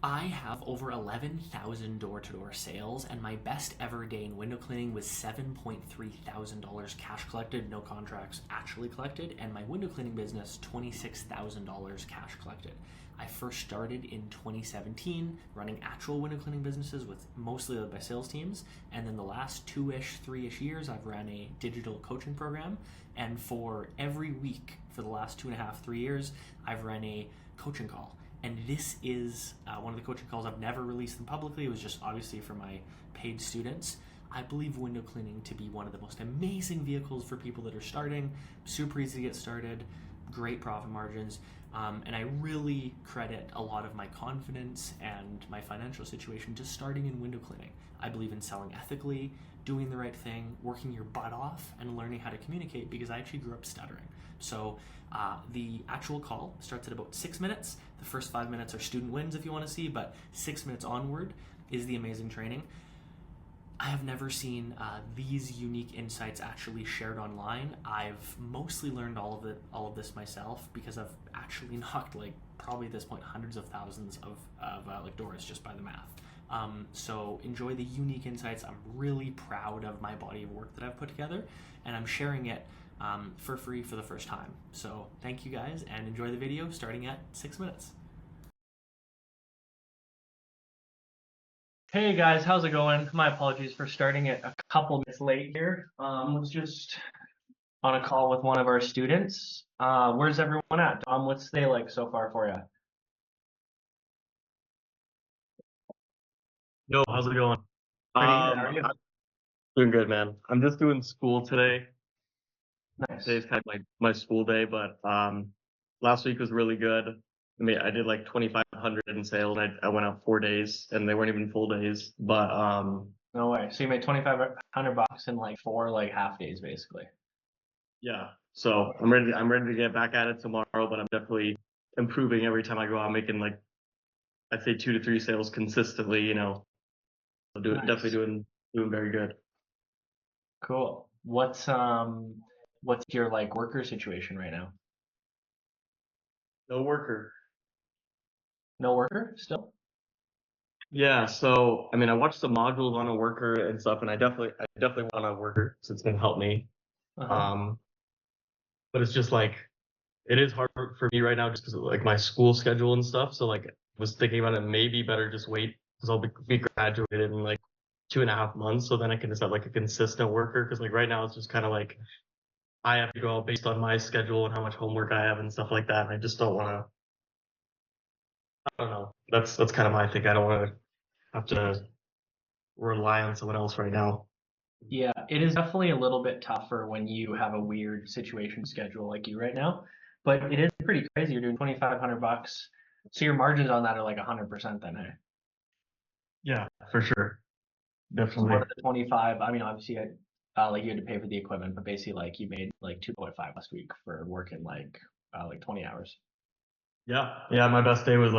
I have over 11,000 door-to-door sales, and my best ever day in window cleaning was $7,300 cash collected, no contracts actually collected, and my window cleaning business, $26,000 cash collected. I first started in 2017 running actual window cleaning businesses with mostly led by sales teams, and then the last 3-ish years I've ran a digital coaching program, and for every week for the last 2.5, 3 years, I've run a coaching call. And this is one of the coaching calls. I've never released them publicly. It was just obviously for my paid students. I believe window cleaning to be one of the most amazing vehicles for people that are starting. Super easy to get started, great profit margins, and I really credit a lot of my confidence and my financial situation to starting in window cleaning. I believe in selling ethically, doing the right thing, working your butt off, and learning how to communicate because I actually grew up stuttering. So the actual call starts at about 6 minutes. The first 5 minutes are student wins if you want to see, but 6 minutes onward is the amazing training. I have never seen these unique insights actually shared online. I've mostly learned all of this myself because I've actually knocked probably at this point hundreds of thousands of doors just by the math. So enjoy the unique insights. I'm really proud of my body of work that I've put together, and I'm sharing it for free for the first time. So thank you guys, and enjoy the video starting at 6 minutes. Hey guys, how's it going? My apologies for starting it a couple minutes late here. Was just on a call with one of our students. Where's everyone at? What's the day like so far for you? Yo, how's it going? Pretty good. How are you? I'm doing good, man. I'm just doing school today. Nice. Today's kind of my school day, but last week was really good. I mean, I did like 2,500 in sales. I went out 4 days, and they weren't even full days. But No way. So you made $2,500 in like 4 half days, basically. yeah. So I'm ready. I'm ready to get back at it tomorrow. But I'm definitely improving every time I go out, making I'd say 2 to 3 sales consistently. So Nice. Definitely doing very good. Cool. What's your worker situation right now? No worker. No worker still? Yeah, so I mean, I watched the modules on a worker and stuff, and I definitely want a worker since it's gonna help me. Um, but it's just it is hard for me right now just because of my school schedule and stuff. So I was thinking about it, maybe better just wait because I'll be graduated in 2.5 months, so then I can just have a consistent worker. Because right now it's just kind of I have to go out based on my schedule and how much homework I have and stuff like that. And I just don't want to. I don't know. That's kind of my thing. I don't want to have to rely on someone else right now. Yeah, it is definitely a little bit tougher when you have a weird situation schedule like you right now, but it is pretty crazy. You're doing $2,500, so your margins on that are 100% then, hey? Yeah, for sure. So Definitely. what are the 25? I mean, obviously, you had to pay for the equipment, but basically, you made 2.5 last week for working 20 hours. Yeah. Yeah, my best day was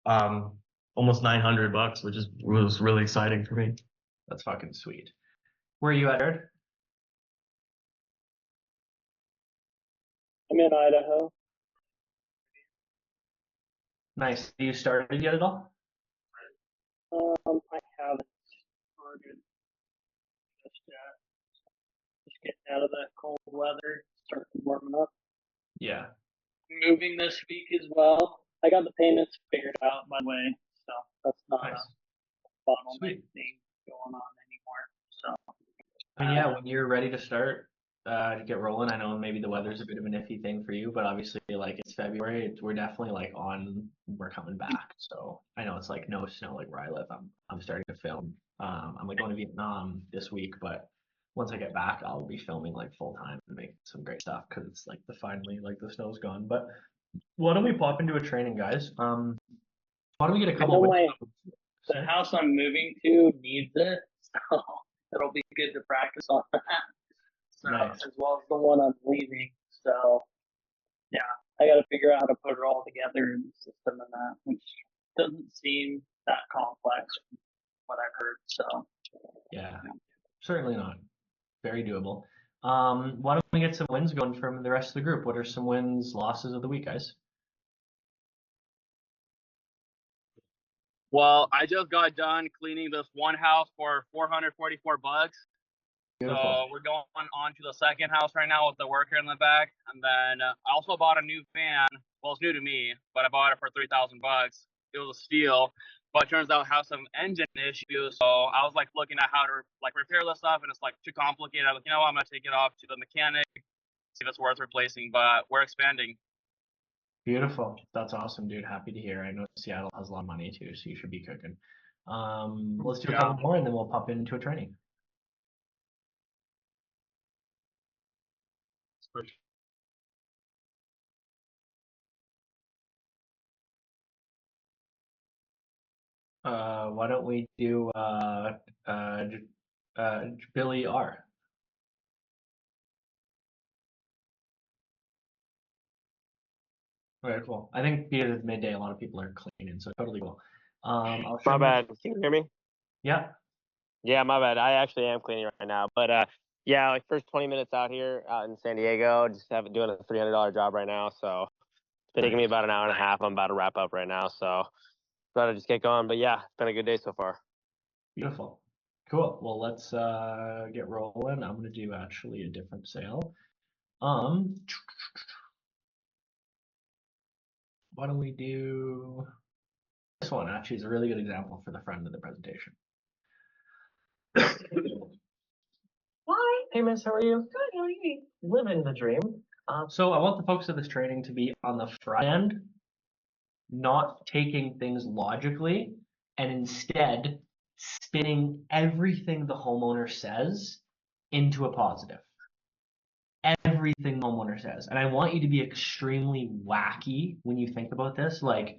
um almost $900, which was really exciting for me. That's fucking sweet. Where are you at, Jared? I'm in Idaho. Nice. Have you started yet at all? I haven't started just yet. Just getting out of that cold weather, starting warming up. Yeah. Moving this week as well. I got the payments figured out by the way, so that's not Nice. a bottleneck Sweet. thing going on anymore. So I mean, yeah, when you're ready to start to get rolling, I know maybe the weather's a bit of an iffy thing for you, but obviously, it's February. We're definitely we're coming back. So I know it's no snow where I live. I'm starting to film. I'm going to Vietnam this week, but once I get back, I'll be filming full time and make some great stuff because it's finally the snow's gone. But why don't we pop into a training, guys? Why don't we get a I couple? know the house I'm moving to needs it, so it'll be good to practice on that. So Nice. as well as the one I'm leaving. So yeah, I got to figure out how to put it all together in the system and that, which doesn't seem that complex from what I've heard. So Yeah, certainly not. Very doable. Why don't we get some wins going from the rest of the group? What are some wins, losses of the week, guys? Well, I just got done cleaning this one house for $444. Beautiful. So we're going on to the second house right now with the worker in the back, and then I also bought a new fan. Well, it's new to me, but I bought it for $3,000. It was a steal, but it turns out it has some engine issues. So I was like looking at how to like repair this stuff, and it's like too complicated. I'm like, you know what? I'm gonna take it off to the mechanic, see if it's worth replacing. But we're expanding. Beautiful. That's awesome, dude. Happy to hear. I know Seattle has a lot of money too, so you should be cooking. Let's do a couple more and then we'll pop into a training. Why don't we do Billy R? Very cool. I think because it's midday, a lot of people are cleaning, so totally cool. I'll show My you- bad. Can you hear me? Yeah. Yeah, my bad. I actually am cleaning right now. But yeah, like first 20 minutes out here out in San Diego, just doing a $300 job right now. So it's been taking me about an hour and a half. I'm about to wrap up right now. So about to just get going. But yeah, it's been a good day so far. Beautiful. Cool. Well, let's get rolling. I'm gonna do actually a different sale. Why don't we do this one? Actually, is a really good example for the front of the presentation. Hi, Hey, miss, how are you? good, how are you? Living the dream. So I want the focus of this training to be on the front end, not taking things logically, and instead spinning everything the homeowner says into a positive. Everything the homeowner says. And I want you to be extremely wacky when you think about this. Like,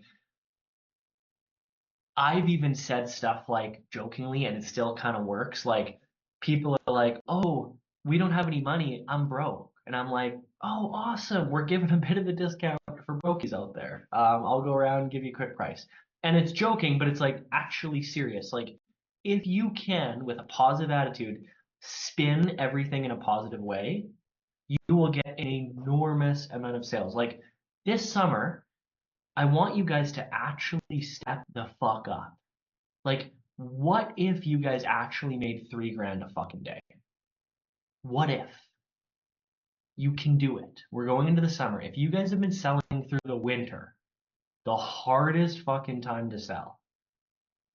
I've even said stuff like jokingly, and it still kind of works. Like, people are like, oh, we don't have any money, I'm broke. And I'm like, oh, awesome, we're giving a bit of a discount for brokies out there. I'll go around and give you a quick price. And it's joking, but it's like actually serious. Like, if you can, with a positive attitude, spin everything in a positive way, you will get an enormous amount of sales. Like, this summer, I want you guys to actually step the fuck up. Like, what if you guys actually made $3,000 a fucking day? What if? You can do it. We're going into the summer. If you guys have been selling through the winter, the hardest fucking time to sell,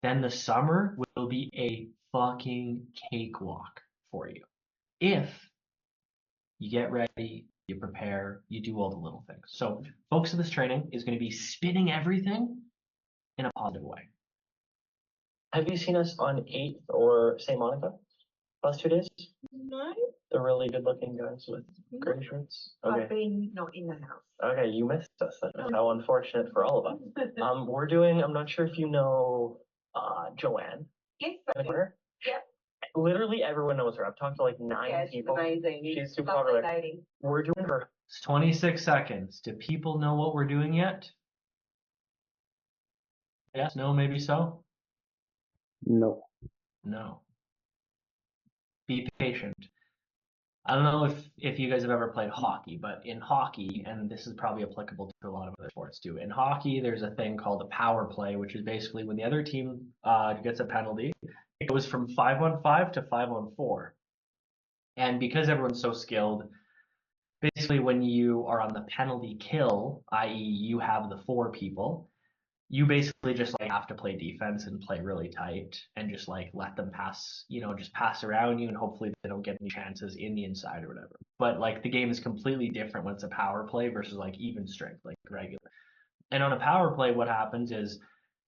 then the summer will be a fucking cakewalk for you. If you get ready, you prepare, you do all the little things. So focus of this training is going to be spinning everything in a positive way. Have you seen us on 8th or St. Monica? Last 2 days? No, The really good looking guys with gray shirts? I've Okay. been not in the house. Okay, you missed us. How unfortunate for all of us. We're doing, I'm not sure if you know Joanne Yes, in the corner. Yeah. Literally everyone knows her. I've talked to like 9 yeah, she's people. amazing. She's super Lovely popular. lady. We're doing her. It's 26 seconds. Do people know what we're doing yet? Yes, no, maybe so? No. No. Be patient. I don't know if you guys have ever played hockey, but in hockey, and this is probably applicable to a lot of other sports too, in hockey, there's a thing called a power play, which is basically when the other team gets a penalty, it goes from 5-on-5 to 5-on-4. And because everyone's so skilled, basically when you are on the penalty kill, i.e. you have the 4 people, you basically just like have to play defense and play really tight and just like let them pass, just pass around you and hopefully they don't get any chances in the inside or whatever. But like the game is completely different when it's a power play versus like even strength, like regular. And on a power play, what happens is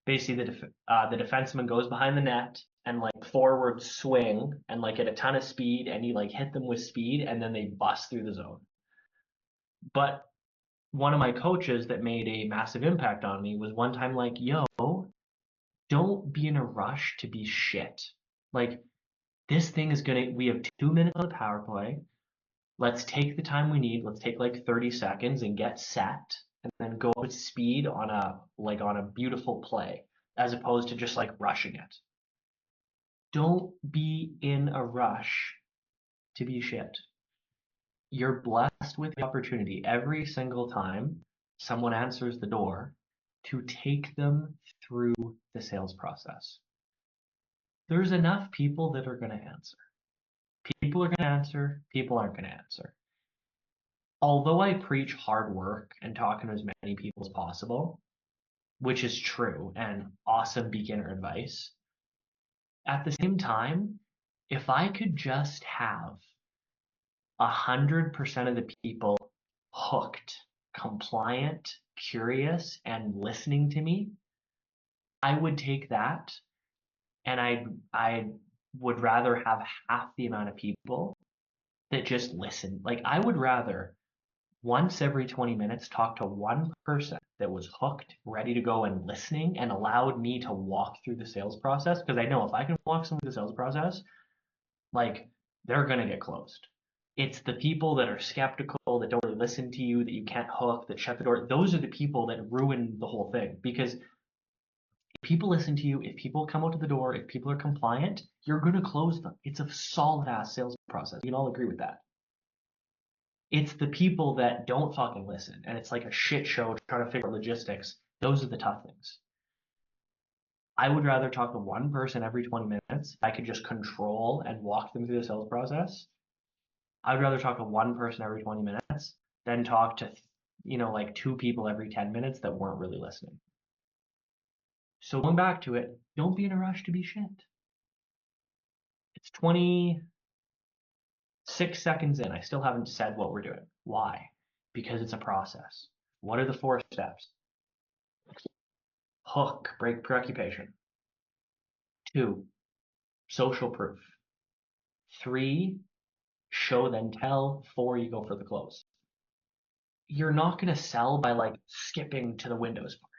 basically the defenseman goes behind the net and like forward swing and like at a ton of speed and you like hit them with speed and then they bust through the zone. But one of my coaches that made a massive impact on me was one time like, yo, don't be in a rush to be shit. Like, this thing is we have 2 minutes on the power play. Let's take the time we need. Let's take like 30 seconds and get set and then go with speed on a beautiful play as opposed to just like rushing it. Don't be in a rush to be shit. You're blessed with the opportunity every single time someone answers the door to take them through the sales process. There's enough people that are going to answer. People are going to answer, people aren't going to answer. Although I preach hard work and talking to as many people as possible, which is true and awesome beginner advice, at the same time, if I could just have 100% of the people hooked, compliant, curious, and listening to me, I would take that, and I would rather have half the amount of people that just listen. Like, I would rather once every 20 minutes talk to one person that was hooked, ready to go, and listening, and allowed me to walk through the sales process. Because I know if I can walk someone through the sales process, like, they're going to get closed. It's the people that are skeptical, that don't really listen to you, that you can't hook, that shut the door. Those are the people that ruin the whole thing. Because if people listen to you, if people come out to the door, if people are compliant, you're going to close them. It's a solid ass sales process. You can all agree with that. It's the people that don't fucking listen, and it's like a shit show trying to figure out logistics. Those are the tough things. I would rather talk to one person every 20 minutes. If I could just control and walk them through the sales process, I'd rather talk to one person every 20 minutes than talk to, like 2 people every 10 minutes that weren't really listening. So going back to it, don't be in a rush to be shit. It's 26 seconds in. I still haven't said what we're doing. Why? Because it's a process. What are the 4 steps? Hook, break preoccupation. 2, social proof. 3, show then tell. 4, you go for the close. You're not going to sell by like skipping to the Windows part.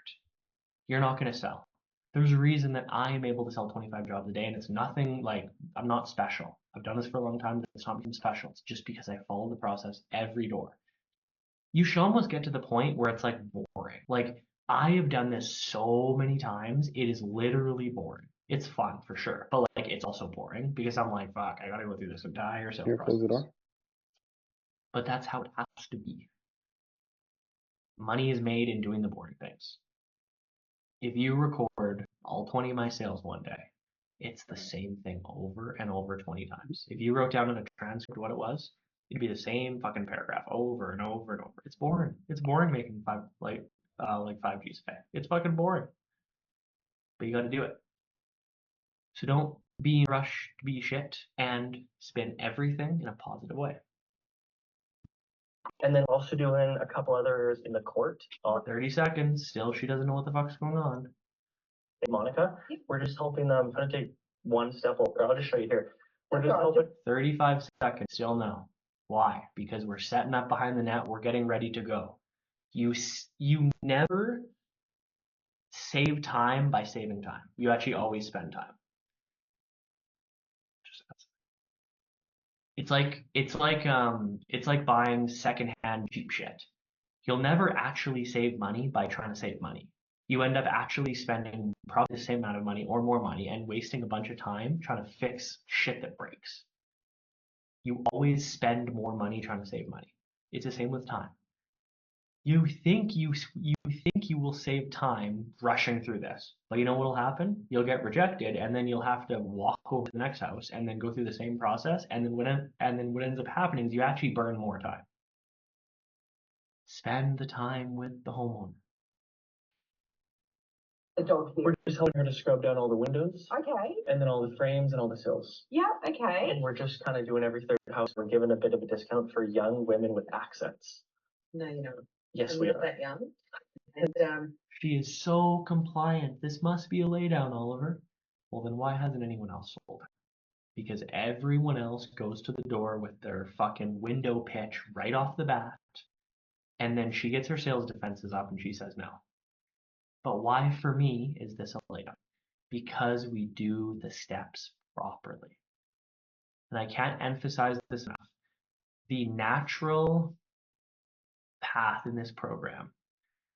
You're not going to sell. There's a reason that I am able to sell 25 jobs a day, and it's nothing like, I'm not special. I've done this for a long time. It's not being special. It's just because I follow the process every door. You should almost get to the point where it's like boring. Like, I have done this so many times. It is literally boring. It's fun for sure, but like, it's also boring because I'm like, fuck, I gotta go through this entire sales process. Close the door. But that's how it has to be. Money is made in doing the boring things. If you record all 20 of my sales one day, it's the same thing over and over 20 times. If you wrote down in a transcript what it was, it'd be the same fucking paragraph over and over and over. It's boring. It's boring making 5 Gs a day. It's fucking boring. But you got to do it. So don't be in a rush to be shit, and spin everything in a positive way. And then also doing a couple others in the court. 30 seconds. Still, she doesn't know what the fuck's going on. Hey, Monica, we're just helping them kind of take one step over. I'll just show you here. We're just helping. 35 seconds. Still no. Why? Because we're setting up behind the net. We're getting ready to go. You never save time by saving time. You actually always spend time. It's like buying secondhand cheap shit. You'll never actually save money by trying to save money. You end up actually spending probably the same amount of money or more money and wasting a bunch of time trying to fix shit that breaks. You always spend more money trying to save money. It's the same with time. You think you will save time rushing through this, but you know what'll happen? You'll get rejected, and then you'll have to walk over to the next house and then go through the same process. And then what ends up happening is you actually burn more time. Spend the time with the homeowner. We're just helping her to scrub down all the windows. Okay. And then all the frames and all the sills. Yeah, okay. And we're just kind of doing every 3rd house. We're giving a bit of a discount for young women with accents. No, you don't. Yes, I'm we not are. that young. And She is so compliant. This must be a laydown, Oliver. Well, then why hasn't anyone else sold it? Because everyone else goes to the door with their fucking window pitch right off the bat. And then she gets her sales defenses up and she says no. But why for me is this a laydown? Because we do the steps properly. And I can't emphasize this enough. The natural path in this program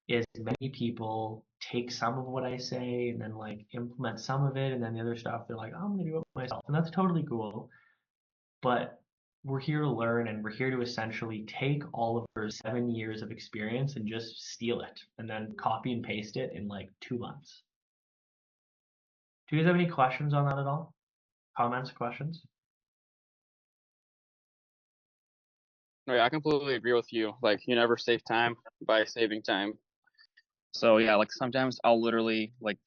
is many people take some of what I say and then like implement some of it, and then the other stuff they're like, oh, I'm gonna do it myself. And that's totally cool. But we're here to learn, and we're here to essentially take all of her 7 years of experience and just steal it and then copy and paste it in like 2 months. Do you guys have any questions on that at all? Comments, questions? No, yeah, I completely agree with you. Like, you never save time by saving time. So yeah, like sometimes I'll literally like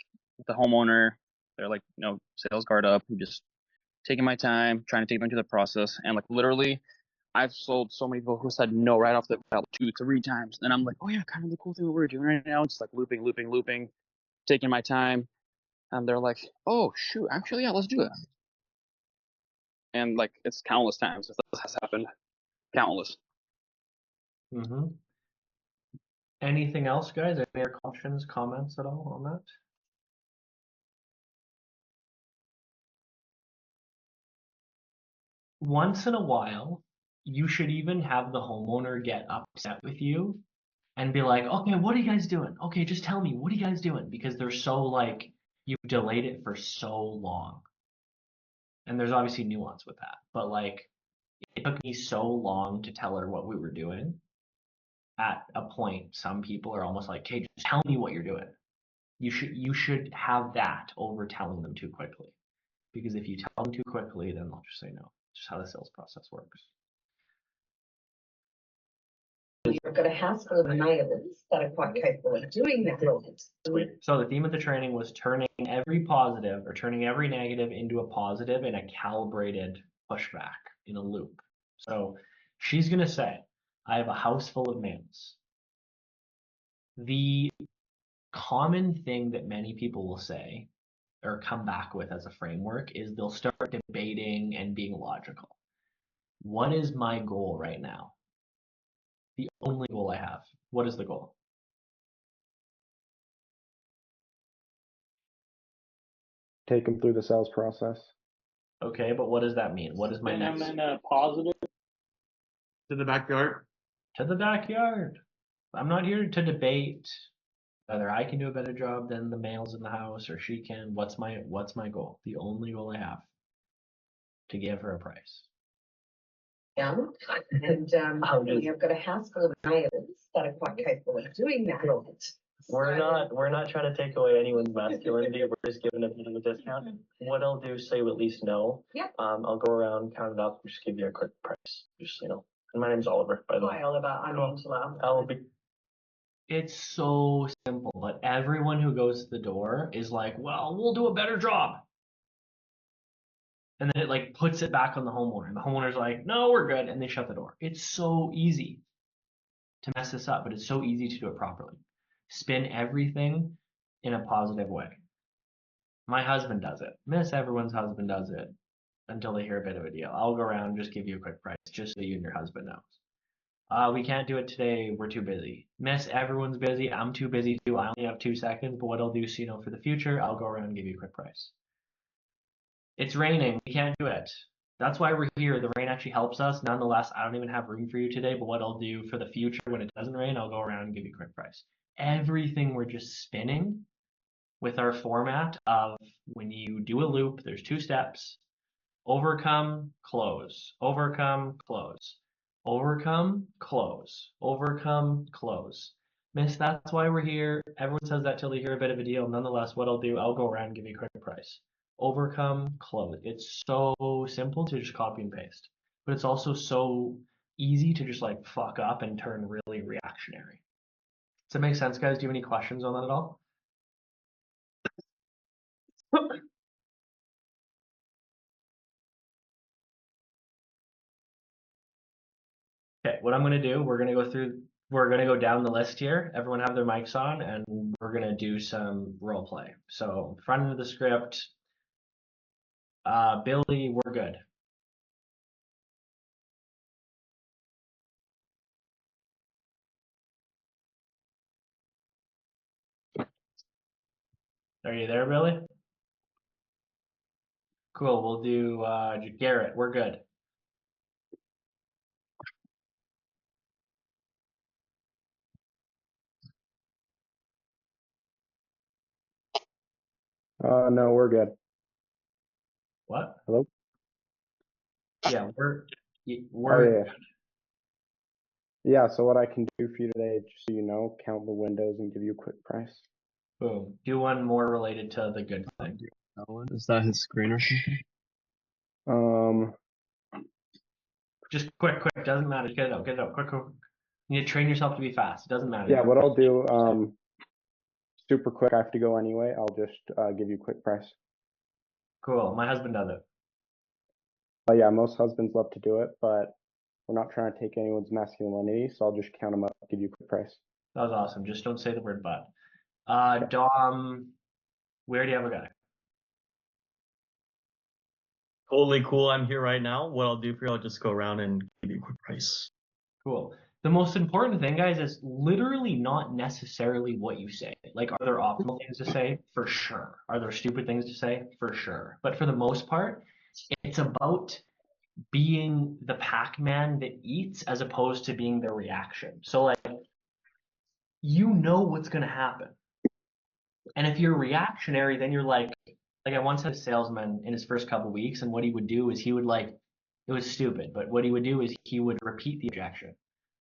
the homeowner, they're like, sales guard up, I'm just taking my time, trying to take them through the process, and like literally, I've sold so many people who said no right off the bat 2, 3 times. And I'm like, oh yeah, kind of the cool thing that we're doing right now. It's like looping, taking my time. And they're like, oh shoot, actually, yeah, let's do it. And like, it's countless times this has happened. Countless. Mm-hmm. Anything else, guys? Any other questions, comments at all on that? Once in a while, you should even have the homeowner get upset with you and be like, okay, what are you guys doing? Okay, just tell me, what are you guys doing? Because they're so like, you've delayed it for so long. And there's obviously nuance with that. But like, it took me so long to tell her what we were doing. At a point, some people are almost like, okay, just tell me what you're doing. You should have that over telling them too quickly. Because if you tell them too quickly, then they'll just say no. It's just how the sales process works. You've got a house full of enablers that are quite capable of doing that. Sweet. So the theme of the training was turning every positive or turning every negative into a positive in a calibrated pushback in a loop. So she's going to say, I have a house full of males. The common thing that many people will say or come back with as a framework is they'll start debating and being logical. What is my goal right now? The only goal I have. What is the goal? Take them through the sales process. Okay, but what does that mean? What is my And I'm next? in a positive. To the backyard. To the backyard. I'm not here to debate whether I can do a better job than the males in the house or she can. What's my goal? The only goal I have. To give her a price. Yeah, and you've got a house full of enablers that are quite capable of doing that. We're not trying to take away anyone's masculinity. We're just giving them a discount. What I'll do, so you at least know. Yeah. I'll go around, count it up, and just give you a quick price. Just and my name's Oliver, by the way. Hi, Oliver. I'm Angela. I'll be. It's so simple, but everyone who goes to the door is like, well, we'll do a better job. And then it like puts it back on the homeowner. And the homeowner's like, no, we're good. And they shut the door. It's so easy to mess this up, but it's so easy to do it properly. Spin everything in a positive way. My husband does it. Miss everyone's husband does it until they hear a bit of a deal. I'll go around and just give you a quick price just so you and your husband knows. We can't do it today. We're too busy. Miss, everyone's busy. I'm too busy too. I only have 2 seconds, but what I'll do, so you know, for the future, I'll go around and give you a quick price. It's raining. We can't do it. That's why we're here. The rain actually helps us. Nonetheless, I don't even have room for you today, but what I'll do for the future when it doesn't rain, I'll go around and give you a quick price. Everything we're just spinning with our format of when you do a loop, there's 2 steps. Overcome, close. Overcome, close. Overcome, close. Overcome, close. Miss, that's why we're here. Everyone says that till they hear a bit of a deal. Nonetheless, what I'll do, I'll go around and give you a quick price. Overcome, close. It's so simple to just copy and paste. But it's also so easy to just like fuck up and turn really reactionary. Does that make sense, guys? Do you have any questions on that at all? Okay, what I'm going to do, we're going to go down the list here. Everyone have their mics on, and we're going to do some role play. So, front end of the script, Billy, we're good. Are you there, Billy? Cool, we'll do Garrett, we're good. No, we're good. What? Hello? Yeah, Oh, yeah. Yeah, so what I can do for you today, just so you know, count the windows and give you a quick price. Boom. Do one more related to the good thing. That one? Is that his screen or something? Just quick. Doesn't matter. Get it out. Quick. You need to train yourself to be fast. It doesn't matter. Yeah, what I'll do, super quick, I have to go anyway. I'll just give you a quick price. Cool. My husband does it. Yeah, most husbands love to do it, but we're not trying to take anyone's masculinity, so I'll just count them up, give you a quick price. That was awesome. Just don't say the word but. Dom, we already have a guy. Totally cool. I'm here right now. What I'll do for you, I'll just go around and give you a quick price. Cool. The most important thing, guys, is literally not necessarily what you say. Like, are there optimal things to say? For sure. Are there stupid things to say? For sure. But for the most part, it's about being the Pac-Man that eats as opposed to being the reaction. So, like, you know what's going to happen. And if you're reactionary, then you're like I once had a salesman in his first couple weeks, and what he would do is he would it was stupid, but what he would do is he would repeat the objection.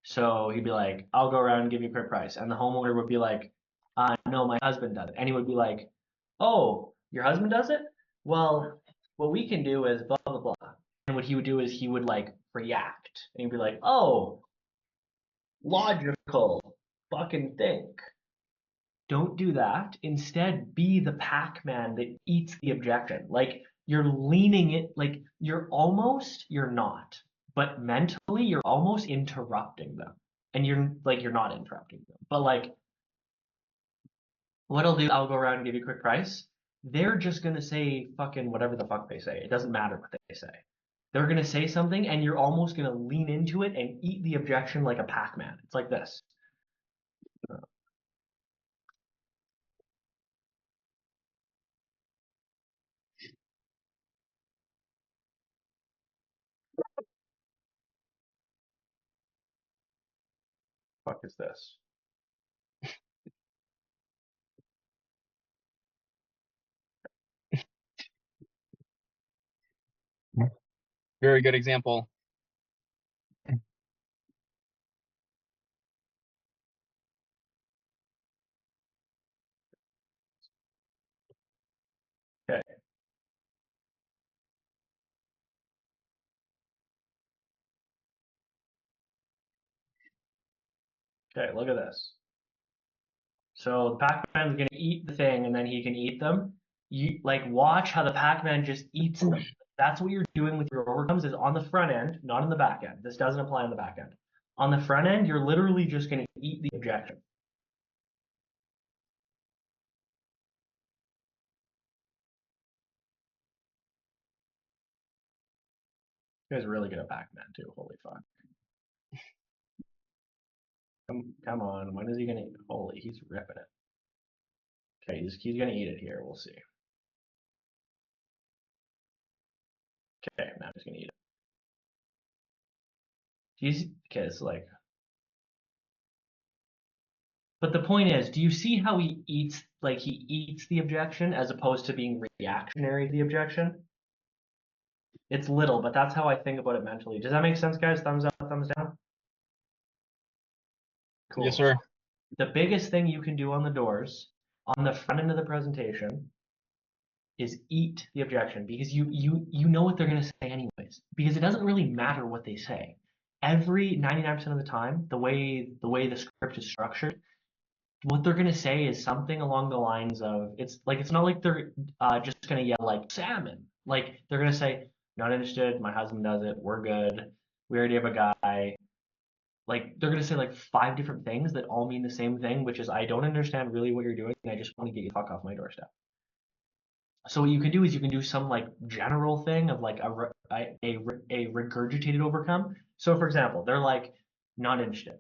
So he'd be like, I'll go around and give you a quick price. And the homeowner would be like, no, my husband does it. And he would be like, oh, your husband does it? Well, what we can do is blah, blah, blah. And what he would do is he would react. And he'd be like, oh, logical, fucking think. Don't do that. Instead, be the Pac-Man that eats the objection. Like, you're leaning it, you're not. But mentally, you're almost interrupting them. And you're not interrupting them. But what I'll do, I'll go around and give you a quick price. They're just going to say fucking whatever the fuck they say. It doesn't matter what they say. They're going to say something, and you're almost going to lean into it and eat the objection like a Pac-Man. It's like this. Fuck is this? Very good example. Okay. Okay, look at this. So the Pac-Man's gonna eat the thing, and then he can eat them. You watch how the Pac-Man just eats them. That's what you're doing with your overcomes is on the front end, not on the back end. This doesn't apply on the back end. On the front end, you're literally just gonna eat the objection. You guys are really good at Pac-Man too. Holy fuck. Come on. When is he gonna eat? Holy, he's ripping it. Okay, he's gonna eat it here. We'll see. Okay, now he's gonna eat it. Okay, it's but the point is, do you see how he eats the objection as opposed to being reactionary to the objection? It's little, but that's how I think about it mentally. Does that make sense, guys? Thumbs up, thumbs down? Cool. Yes, sir. The biggest thing you can do on the doors, on the front end of the presentation, is eat the objection, because you know what they're going to say anyways. Because it doesn't really matter what they say. Every 99% of the time, the way the script is structured, what they're gonna say is something along the lines of it's not like they're just gonna yell salmon. They're gonna say, not interested, my husband does it, we're good, we already have a guy. They're gonna say 5 different things that all mean the same thing, which is, I don't understand really what you're doing, and I just want to get you the fuck off my doorstep. So what you can do is you can do some general thing of a regurgitated overcome. So for example, they're not interested.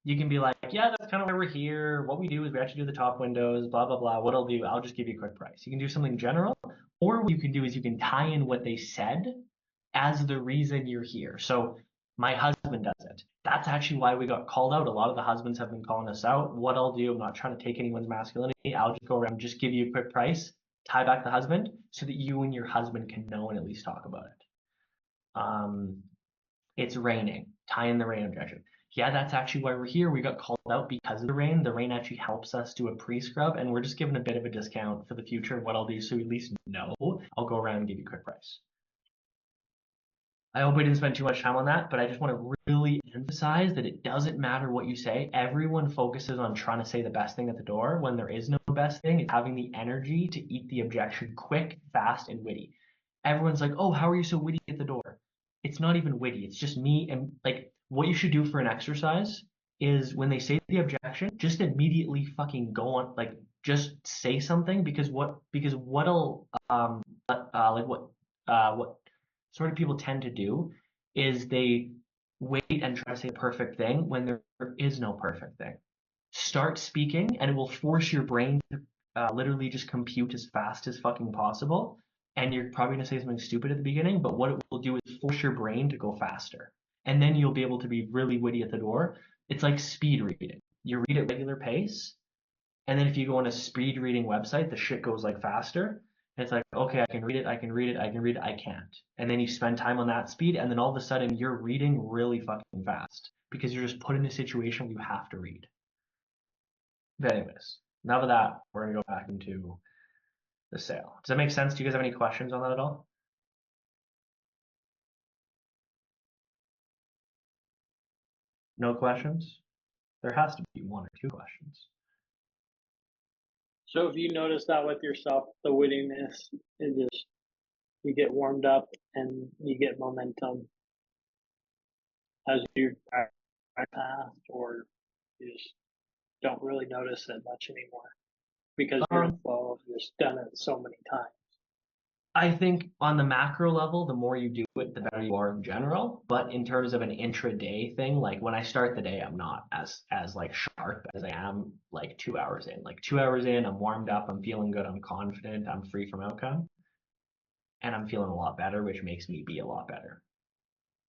You can be like, yeah, that's kind of why we're here. What we do is we actually do the top windows, blah, blah, blah. What I'll do, I'll just give you a quick price. You can do something general, or what you can do is you can tie in what they said as the reason you're here. So my husband does it. That's actually why we got called out. A lot of the husbands have been calling us out. What I'll do, I'm not trying to take anyone's masculinity. I'll just go around and just give you a quick price, tie back the husband, so that you and your husband can know and at least talk about it. It's raining. Tie in the rain objection. Yeah, that's actually why we're here. We got called out because of the rain. The rain actually helps us do a pre-scrub, and we're just giving a bit of a discount for the future. What I'll do, so you at least know, I'll go around and give you a quick price. I hope I didn't spend too much time on that, but I just want to really emphasize that it doesn't matter what you say. Everyone focuses on trying to say the best thing at the door when there is no best thing. It's having the energy to eat the objection quick, fast, and witty. Everyone's like, oh, how are you so witty at the door? It's not even witty. It's just me. And like, what you should do for an exercise is when they say the objection, just immediately fucking go on, like, just say something because what'll what sort of people tend to do is they wait and try to say the perfect thing when there is no perfect thing. Start speaking and it will force your brain to literally just compute as fast as fucking possible. And you're probably going to say something stupid at the beginning, but what it will do is force your brain to go faster. And then you'll be able to be really witty at the door. It's like speed reading. You read at regular pace, and then if you go on a speed reading website, the shit goes like faster. And it's like, okay, I can read it, I can read it, I can read it, I can't. And then you spend time on that speed, and then all of a sudden you're reading really fucking fast because you're just put in a situation where you have to read. But anyways, now of that, we're gonna go back into the sale. Does that make sense? Do you guys have any questions on that at all? No questions? There has to be one or two questions. So if you notice that with yourself, the wittiness is just, you get warmed up and you get momentum as you past, or you just don't really notice it much anymore because you're in flow, you've just done it so many times. I think on the macro level, the more you do it, the better you are in general. But in terms of an intraday thing, like when I start the day, I'm not as like sharp as I am like 2 hours in. Like 2 hours in, I'm warmed up, I'm feeling good, I'm confident, I'm free from outcome, and I'm feeling a lot better, which makes me be a lot better.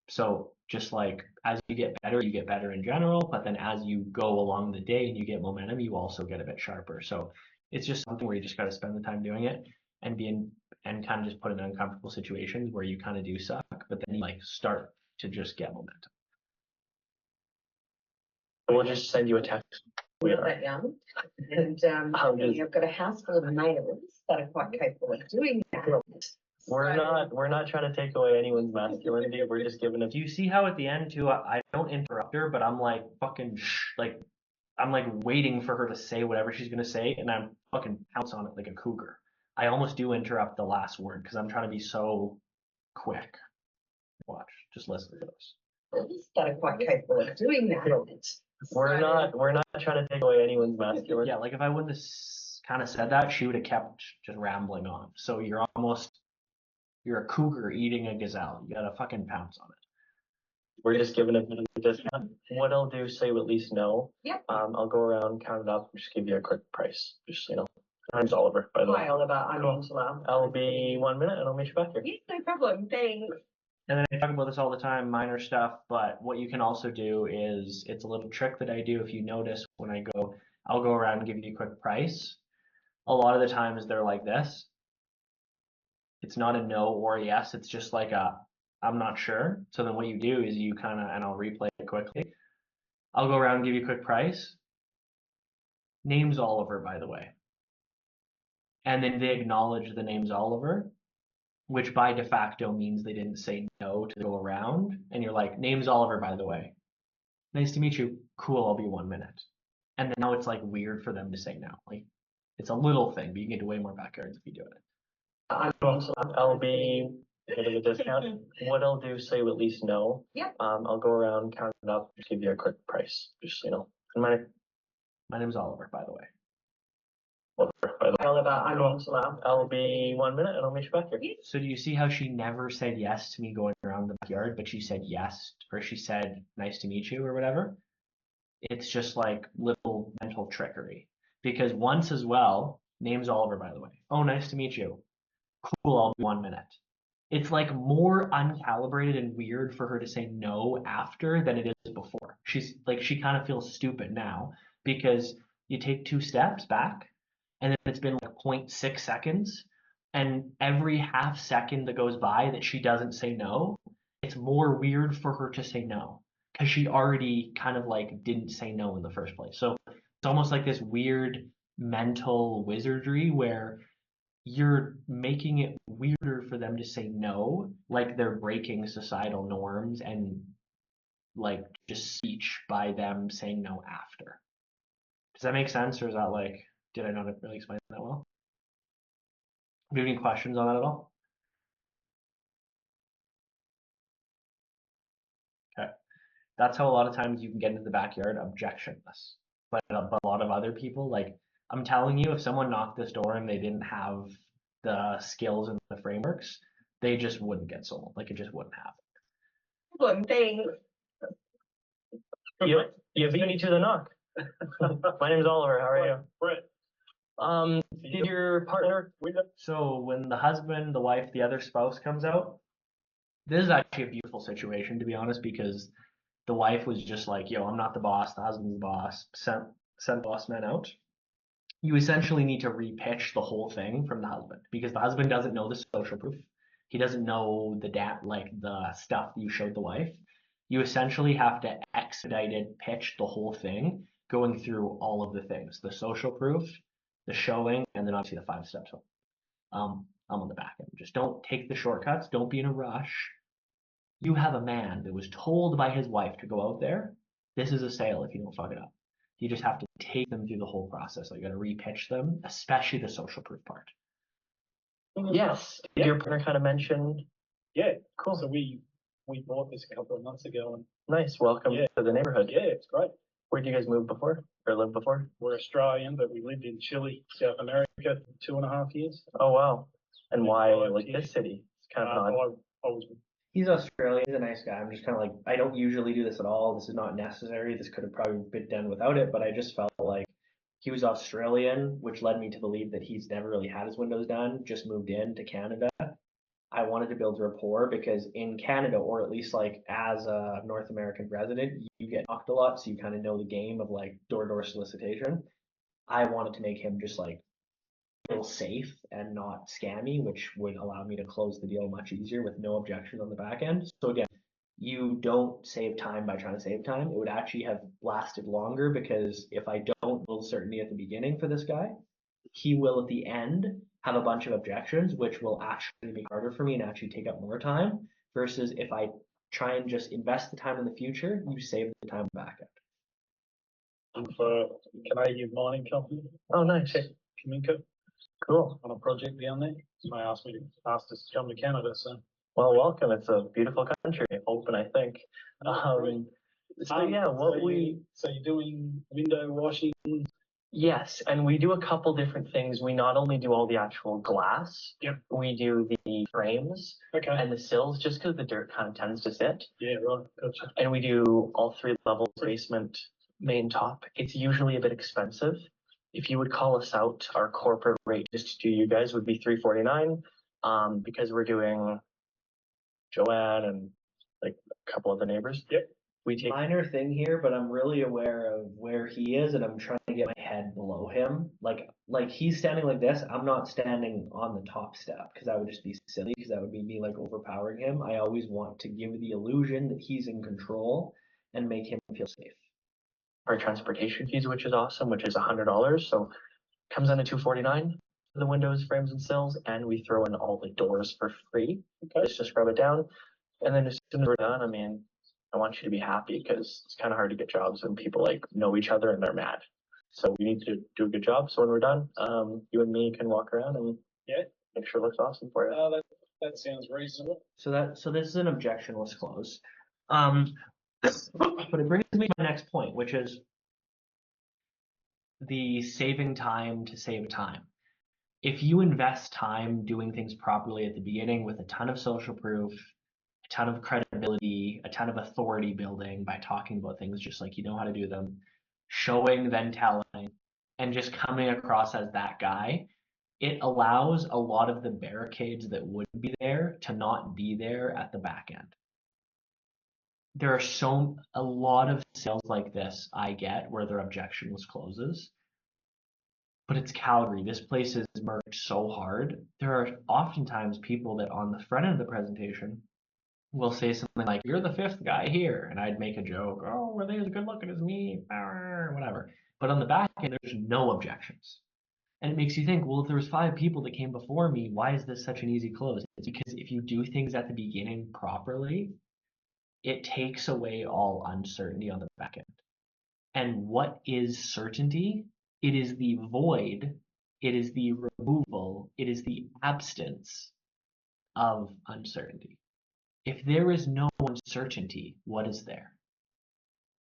So just like as you get better in general, but then as you go along the day and you get momentum, you also get a bit sharper. So it's just something where you just got to spend the time doing it and and kind of just put in uncomfortable situations where you kind of do suck, but then you like start to just get momentum. We'll just send you a text. We're not that young, and I've got a house full of males that are quite capable of doing that. We're not trying to take away anyone's masculinity. We're just giving it. Do you see how at the end too, I don't interrupt her, but I'm like fucking I'm like waiting for her to say whatever she's gonna say, and I'm fucking pounce on it like a cougar. I almost do interrupt the last word because I'm trying to be so quick. Watch, just listen to this. That are quite capable of doing that. We're not trying to take away anyone's masculinity. Yeah, like if I wouldn't have kind of said that, she would have kept just rambling on. So you're a cougar eating a gazelle. You gotta fucking pounce on it. We're just giving it a discount. What I'll do, so you at least know. Yep. I'll go around, count it up, and just give you a quick price. Just so you know. My name's Oliver, by the way. Hi, Oliver. I'm Angela. I'll be 1 minute and I'll meet you back here. Yes, no problem. Thanks. And then I talk about this all the time, minor stuff, but what you can also do is, it's a little trick that I do. If you notice when I'll go around and give you a quick price. A lot of the times they're like this. It's not a no or a yes. It's just like I'm not sure. So then what you do is you kind of, and I'll replay it quickly. I'll go around and give you a quick price. Name's Oliver, by the way. And then they acknowledge the name's Oliver, which by de facto means they didn't say no to go around. And you're like, name's Oliver, by the way. Nice to meet you. Cool, I'll be 1 minute. And then now it's like weird for them to say no. Like, it's a little thing, but you can get to way more backyards if you do it. I'll be giving a discount. What I'll do, so you at least know. Yep. I'll go around, count it up, just give you a quick price. Just so you know. And my name's Oliver, by the way. Oliver, I'm Angela. I'll be 1 minute and I'll meet you back here. So do you see how she never said yes to me going around the backyard, but she said yes, or she said nice to meet you or whatever? It's just like little mental trickery. Because once as well, name's Oliver, by the way. Oh, nice to meet you. Cool, I'll be 1 minute. It's like more uncalibrated and weird for her to say no after than it is before. She's like, she kind of feels stupid now because you take 2 steps back and then it's been like 0.6 seconds. And every half second that goes by that she doesn't say no it's more weird for her to say no because she already kind of like didn't say no in the first place. So it's almost like this weird mental wizardry where you're making it weirder for them to say no, like they're breaking societal norms and like just speech by them saying no after. Does that make sense, or is that like, did I not really explain that well? Do you have any questions on that at all? Okay. That's how a lot of times you can get into the backyard objectionless. But a lot of other people, like, I'm telling you, if someone knocked this door and they didn't have the skills and the frameworks, they just wouldn't get sold. Like, it just wouldn't happen. One thing. You beat me to the knock. My name is Oliver. How are you? Brett. Did your partner? So when the husband, the wife, the other spouse comes out, this is actually a beautiful situation, to be honest, because the wife was just like, yo, I'm not the boss, the husband's the boss, sent boss man out. You essentially need to repitch the whole thing from the husband because the husband doesn't know the social proof. He doesn't know the stuff that you showed the wife. You essentially have to expedited pitch the whole thing, going through all of the things, the social proof, the showing, and then obviously the 5 steps. I'm on the back end. Just don't take the shortcuts. Don't be in a rush. You have a man that was told by his wife to go out there. This is a sale if you don't fuck it up. You just have to take them through the whole process. So you got to repitch them, especially the social proof part. Yes. Did your partner kind of mention? Yeah, Cool. so we bought this a couple of months ago, and Nice. Welcome Yeah. to the neighborhood. yeah, it's great. Where did you guys move before or live before? We're Australian, but we lived in Chile, South America, for 2.5 years. Oh wow. And why Oh, like yeah. this city? It's kind of I, odd. I was He's Australian. He's a nice guy. I'm just kind of like, I don't usually do this at all. This is not necessary. This could have probably been done without it, but I just felt like he was Australian, which led me to believe that he's never really had his windows done, just moved into Canada. I wanted to build rapport because in Canada, or at least like as a North American resident, you get knocked a lot, so you kind of know the game of like door-to-door solicitation. I wanted to make him just like feel safe and not scammy, which would allow me to close the deal much easier with no objections on the back end. So again, you don't save time by trying to save time. It would actually have lasted longer because if I don't build certainty at the beginning for this guy, he will at the end have a bunch of objections, which will actually make it harder for me and actually take up more time. Versus if I try and just invest the time in the future, you save the time back end. for a Canadian mining company, Oh nice. Kaminko, Cool. on a project down there. So they asked us to come to Canada, so. Well, welcome. It's a beautiful country. Open, I think. So yeah, So you're doing window washing? Yes, and we do a couple different things. We not only do all the actual glass, Yep. we do the frames Okay. and the sills, just because the dirt kind of tends to sit. Yeah, right, gotcha. And we do all 3 levels, basement, main, top. It's usually a bit expensive. If you would call us out, our corporate rate just to you guys would be $349. Because we're doing Joanne and like a couple of the neighbors. Yep. We take Minor thing here, but I'm really aware of where he is and I'm trying to get my head below him. Like he's standing like this, I'm not standing on the top step because that would just be silly because that would be me like overpowering him. I always want to give the illusion that he's in control and make him feel safe. our transportation fees, which is awesome, which is $100. So comes in at $249 for the windows, frames, and sills, and we throw in all the doors for free. Okay. Just to scrub it down. And then as soon as we're done, I mean, I want you to be happy because it's kind of hard to get jobs when people like know each other and they're mad. So we need to do a good job. So when we're done, you and me can walk around and make sure it looks awesome for you. Oh, that sounds reasonable. So this is an objectionless close. But it brings me to my next point, which is the saving time to save time. If you invest time doing things properly at the beginning with a ton of social proof, a ton of credibility, a ton of authority building by talking about things just like you know how to do them, showing, then telling, and just coming across as that guy, it allows a lot of the barricades that would be there to not be there at the back end. There are a lot of sales like this I get where their objectionless closes. But it's Calgary. This place is merged so hard. There are oftentimes people that on the front end of the presentation will say something like, "You're the fifth guy here," and I'd make a joke, "Oh, were they as good looking as me?" Whatever. But on the back end, there's no objections. And it makes you think, well, if there was 5 people that came before me, why is this such an easy close? It's because if you do things at the beginning properly, it takes away all uncertainty on the back end. And what is certainty? It is the void, it is the removal, it is the absence of uncertainty. If there is no uncertainty, what is there?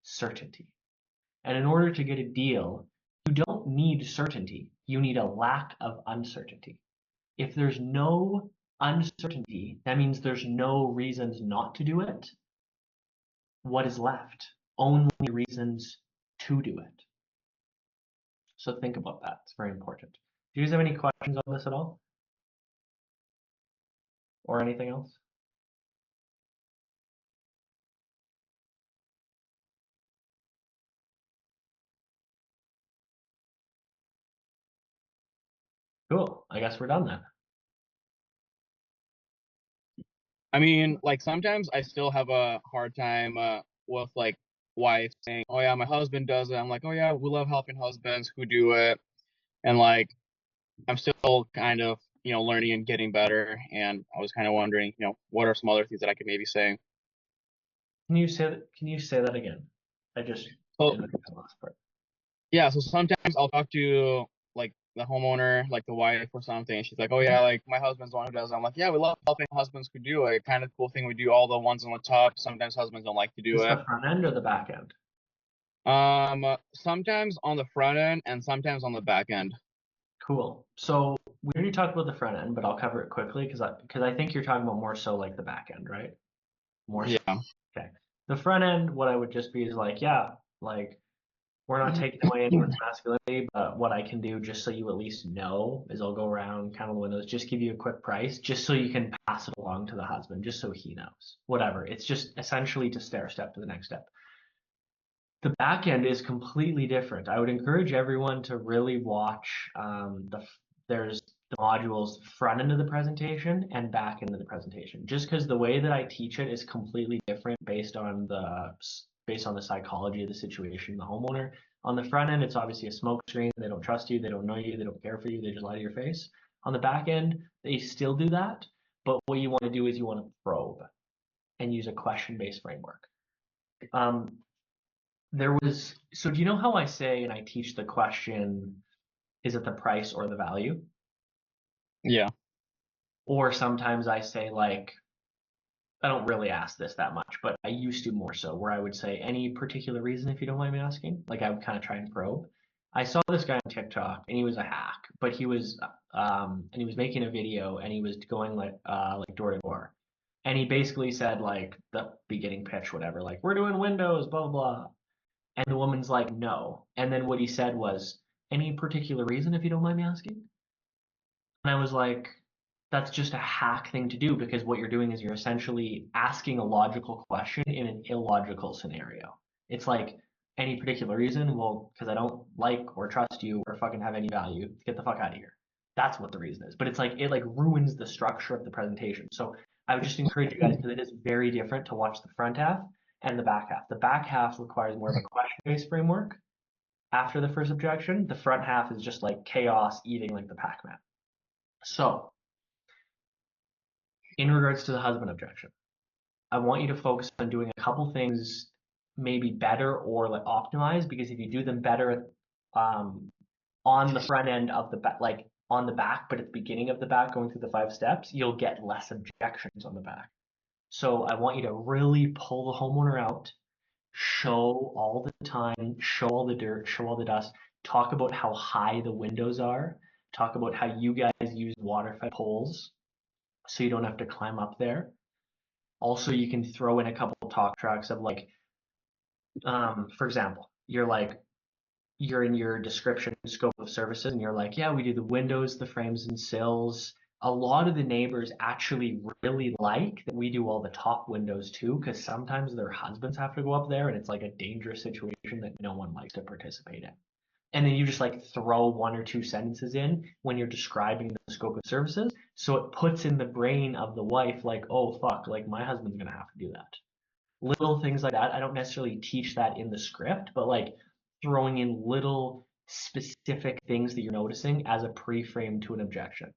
Certainty. And in order to get a deal, you don't need certainty. You need a lack of uncertainty. If there's no uncertainty, that means there's no reasons not to do it. What is left? Only reasons to do it. So think about that. It's very important. Do you guys have any questions on this at all? Or anything else? Cool. I guess we're done then. I mean, like sometimes I still have a hard time with like wife saying, "Oh yeah, my husband does it." I'm like, "Oh yeah, we love helping husbands who do it," and like I'm still kind of learning and getting better. And I was kind of wondering, what are some other things that I could maybe say? Can you say that again? I just So didn't get the last part. yeah, so sometimes I'll talk to like the homeowner, like the wife or something, and she's like, "Oh yeah, like my husband's the one who does it." I'm like, "Yeah, we love helping husbands who do it. Kind of cool thing we do all the ones on the top. Sometimes husbands don't like to do Is it. the front end or the back end? Sometimes on the front end and sometimes on the back end. Cool. So we already talked about the front end, but I'll cover it quickly because I think you're talking about more so like the back end, right? More so. Yeah. Okay. The front end, what I would just be is like, yeah, like we're not taking away anyone's masculinity, but what I can do just so you at least know is I'll go around, count all the windows, just give you a quick price, just so you can pass it along to the husband, just so he knows. Whatever. It's just essentially to stair step to the next step. The back end is completely different. I would encourage everyone to really watch there's the modules front end of the presentation and back end of the presentation. Just because the way that I teach it is completely different based on the psychology of the situation, the homeowner. On the front end, it's obviously a smoke screen. They don't trust you, they don't know you, they don't care for you, they just lie to your face. On the back end, they still do that, but what you want to do is you want to probe and use a question-based framework. So do you know how I say and I teach the question, is it the price or the value? Yeah. Or sometimes I say like, I don't really ask this that much, but I used to more so, where I would say any particular reason, if you don't mind me asking. Like I would kind of try and probe. I saw this guy on TikTok and he was a hack, but he was making a video and he was going like door to door. And he basically said like the beginning pitch, whatever, like we're doing Windows, blah blah blah. And the woman's like, no. And then what he said was, any particular reason, if you don't mind me asking? And I was like, that's just a hack thing to do because what you're doing is you're essentially asking a logical question in an illogical scenario. It's like, any particular reason? Well, because I don't like or trust you or fucking have any value. Get the fuck out of here. That's what the reason is. But it's like, it like ruins the structure of the presentation. So I would just encourage you guys, because it is very different to watch the front half and the back half. The back half requires more of a question-based framework. After the first objection, the front half is just like chaos eating like the Pacman. So, in regards to the husband objection, I want you to focus on doing a couple things maybe better or like optimize, because if you do them better on the front end of the back, like on the back, but at the beginning of the back, going through the 5 steps, you'll get less objections on the back. So I want you to really pull the homeowner out, show all the time, show all the dirt, show all the dust, talk about how high the windows are, talk about how you guys use water-fed poles so you don't have to climb up there. Also, you can throw in a couple talk tracks of like, for example, you're in your description scope of services and you're like, yeah, we do the windows, the frames and sills. A lot of the neighbors actually really like that we do all the top windows too, because sometimes their husbands have to go up there and it's like a dangerous situation that no one likes to participate in. and then you just like throw 1 or 2 sentences in when you're describing the scope of services. So it puts in the brain of the wife like, oh fuck, like my husband's gonna have to do that. Little things like that. I don't necessarily teach that in the script, but like throwing in little specific things that you're noticing as a pre-frame to an objection.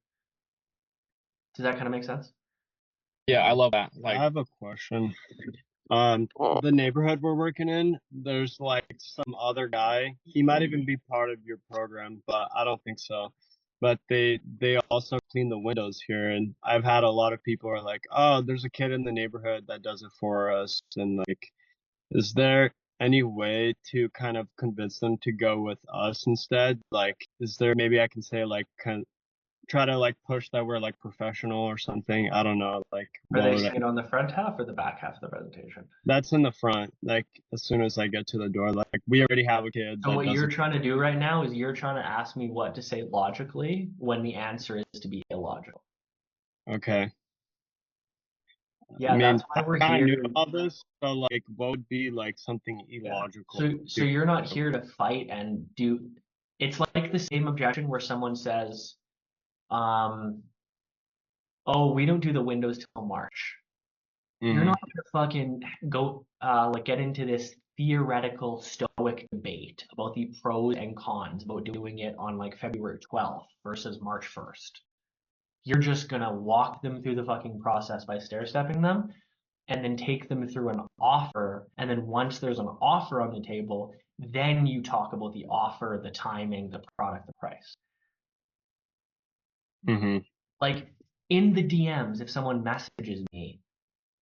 Does that kind of make sense? Yeah, I love that. I Like, have a question. The neighborhood we're working in, there's like some other guy. He might even be part of your program, but I don't think so. But they also clean the windows here, and I've had a lot of people are like, "Oh, there's a kid in the neighborhood that does it for us," and like, is there any way to kind of convince them to go with us instead? Like, is there maybe I can say like try to like push that we're like professional or something? I don't know. Like, Are what they would saying it on the front half or the back half of the presentation? That's in the front. Like as soon as I get to the door, like we already have a kid So that what does you're it. trying to do right now is you're trying to ask me what to say logically when the answer is to be illogical. Okay. Yeah, I mean, that's why we're I knew here. about this, so like, what would be like something illogical? So you're not here to fight and do. It's like the same objection where someone says, oh, we don't do the windows till March. You're Mhm. not gonna fucking go like get into this theoretical stoic debate about the pros and cons about doing it on like February 12th versus March 1st. You're just gonna walk them through the fucking process by stair-stepping them and then take them through an offer. And then once there's an offer on the table, then you talk about the offer, the timing, the product, the price. Mhm. Like in the DMs, if someone messages me,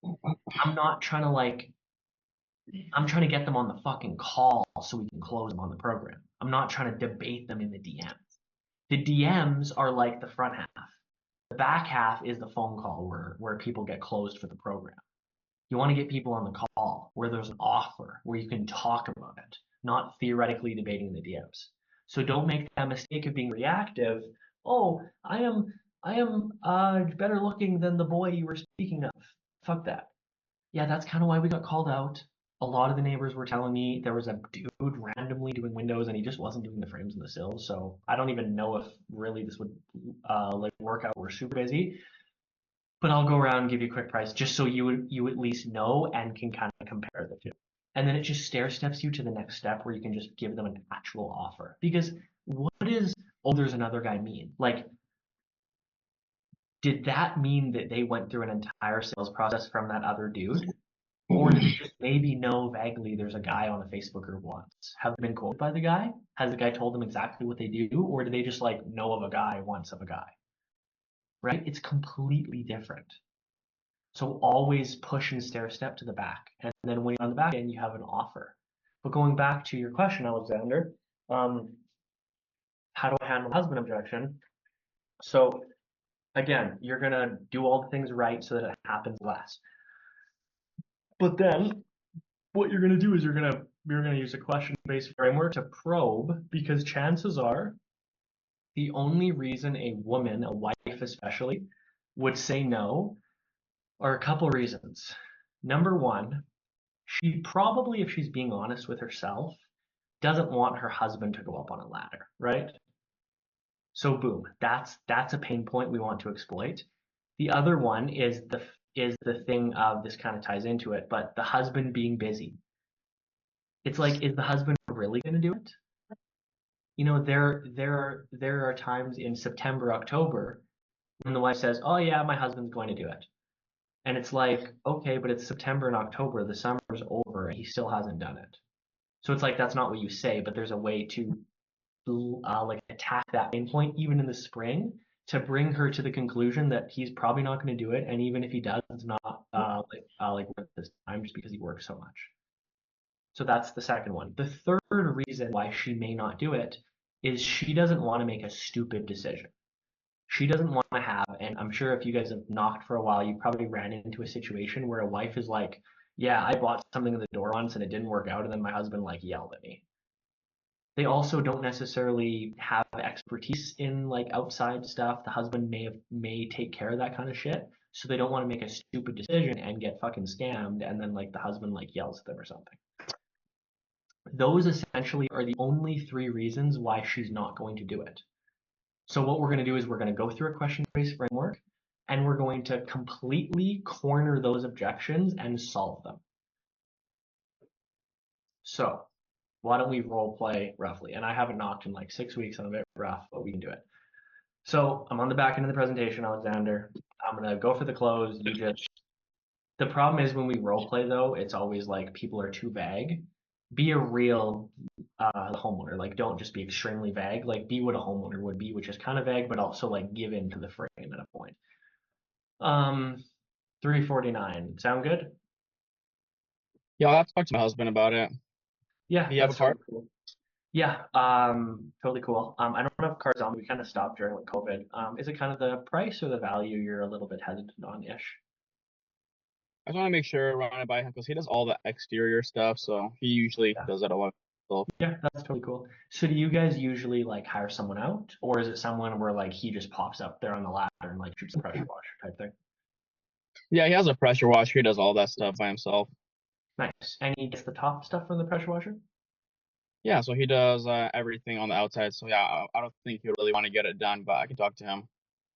I'm not trying to like, I'm trying to get them on the fucking call so we can close them on the program. I'm not trying to debate them in the DMs. The DMs are like the front half. The back half is the phone call where people get closed for the program. You want to get people on the call where there's an offer, where you can talk about it, not theoretically debating the DMs. So don't make that mistake of being reactive. Oh, I am better looking than the boy you were speaking of. Fuck that. Yeah, that's kind of why we got called out. A lot of the neighbors were telling me there was a dude randomly doing windows and he just wasn't doing the frames and the sills. So I don't even know if really this would like work out. We're super busy. But I'll go around and give you a quick price just so you at least know and can kind of compare the two. And then it just stair steps you to the next step where you can just give them an actual offer. Because what is, oh, there's another guy mean? Like, did that mean that they went through an entire sales process from that other dude? Or did they just maybe know vaguely there's a guy on the Facebook group once? Have they been quoted by the guy? Has the guy told them exactly what they do? Or do they just like know of a guy once of a guy? Right? It's completely different. So always push and stair step to the back. And then when you're on the back end, you have an offer. But going back to your question, Alexander, how do I handle husband objection? So again, you're going to do all the things right so that it happens less. But then what you're going to do is you're going to use a question-based framework to probe, because chances are the only reason a woman, a wife especially, would say no are a couple reasons. Number one, she probably, if she's being honest with herself, doesn't want her husband to go up on a ladder, right? So boom, that's a pain point we want to exploit. The other one is the thing of, this kind of ties into it, but the husband being busy. It's like, is the husband really going to do it? You know, there are times in September, October when the wife says, "Oh yeah, my husband's going to do it." And it's like, okay, but it's September and October, the summer's over, and he still hasn't done it. So it's like, that's not what you say, but there's a way to like attack that pain point even in the spring to bring her to the conclusion that he's probably not going to do it, and even if he does, it's not like worth this time just because he works so much. So that's the second one. The third reason why she may not do it is she doesn't want to make a stupid decision. She doesn't want to have, and I'm sure if you guys have knocked for a while, you probably ran into a situation where a wife is like, yeah, I bought something in the door once and it didn't work out, and then my husband like yelled at me. They also don't necessarily have expertise in like outside stuff. The husband may take care of that kind of shit, so they don't want to make a stupid decision and get fucking scammed, and then like the husband like yells at them or something. Those essentially are the only 3 reasons why she's not going to do it. So what we're going to do is we're going to go through a question-based framework, and we're going to completely corner those objections and solve them. So why don't we role play roughly? And I haven't knocked in like 6 weeks. I'm a bit rough, but we can do it. So I'm on the back end of the presentation, Alexander. I'm going to go for the close. The problem is when we role play though, it's always like people are too vague. Be a real homeowner. Like, don't just be extremely vague. Like, be what a homeowner would be, which is kind of vague, but also like give in to the frame at a point. 349. Sound good? Yeah, I'll have to talk to my husband about it. Yeah. Do you have a car? Totally cool. Yeah. Totally cool. I don't have cars on. We kind of stopped during like COVID. Is it kind of the price or the value you're a little bit hesitant on ish? I just want to make sure when I buy him because he does all the exterior stuff, so he usually does it a lot. Yeah, that's totally cool. So do you guys usually like hire someone out, or is it someone where like he just pops up there on the ladder and like shoots the pressure washer type thing? Yeah, he has a pressure washer. He does all that stuff by himself. Nice. And he gets the top stuff from the pressure washer? Yeah, so he does everything on the outside. So yeah, I don't think he'll really want to get it done, but I can talk to him.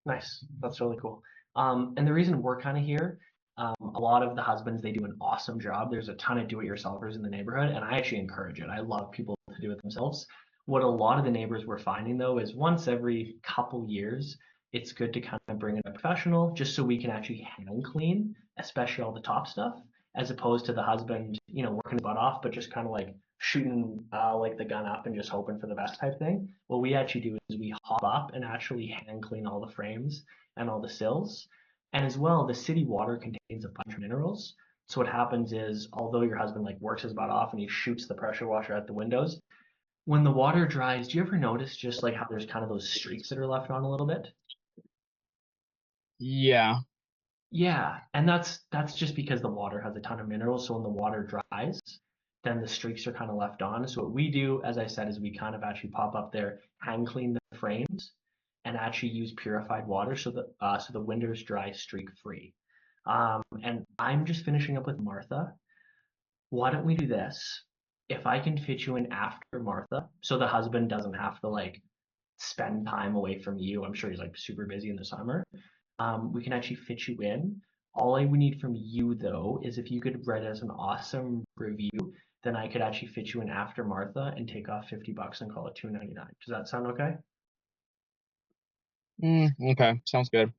Nice. That's really cool. And the reason we're kind of here, a lot of the husbands, they do an awesome job. There's a ton of do-it-yourselfers in the neighborhood, and I actually encourage it. I love people to do it themselves. What a lot of the neighbors we're finding, though, is once every couple years, it's good to kind of bring in a professional just so we can actually hand clean, especially all the top stuff, as opposed to the husband, working his butt off, but just kind of like shooting like the gun up and just hoping for the best type thing. What we actually do is we hop up and actually hand clean all the frames and all the sills. And as well, the city water contains a bunch of minerals. So what happens is, although your husband like works his butt off and he shoots the pressure washer at the windows, when the water dries, do you ever notice just like how there's kind of those streaks that are left on a little bit? Yeah. Yeah, and that's just because the water has a ton of minerals. So when the water dries, then the streaks are kind of left on. So what we do, as I said, is we kind of actually pop up there, hand clean the frames, and actually use purified water so the windows dry streak free. And I'm just finishing up with Martha. Why don't we do this? If I can fit you in after Martha, so the husband doesn't have to like spend time away from you. I'm sure he's like super busy in the summer. We can actually fit you in. All I would need from you though is if you could write us an awesome review, then I could actually fit you in after Martha and take off $50 and call it $299. Does that sound okay? Okay, sounds good.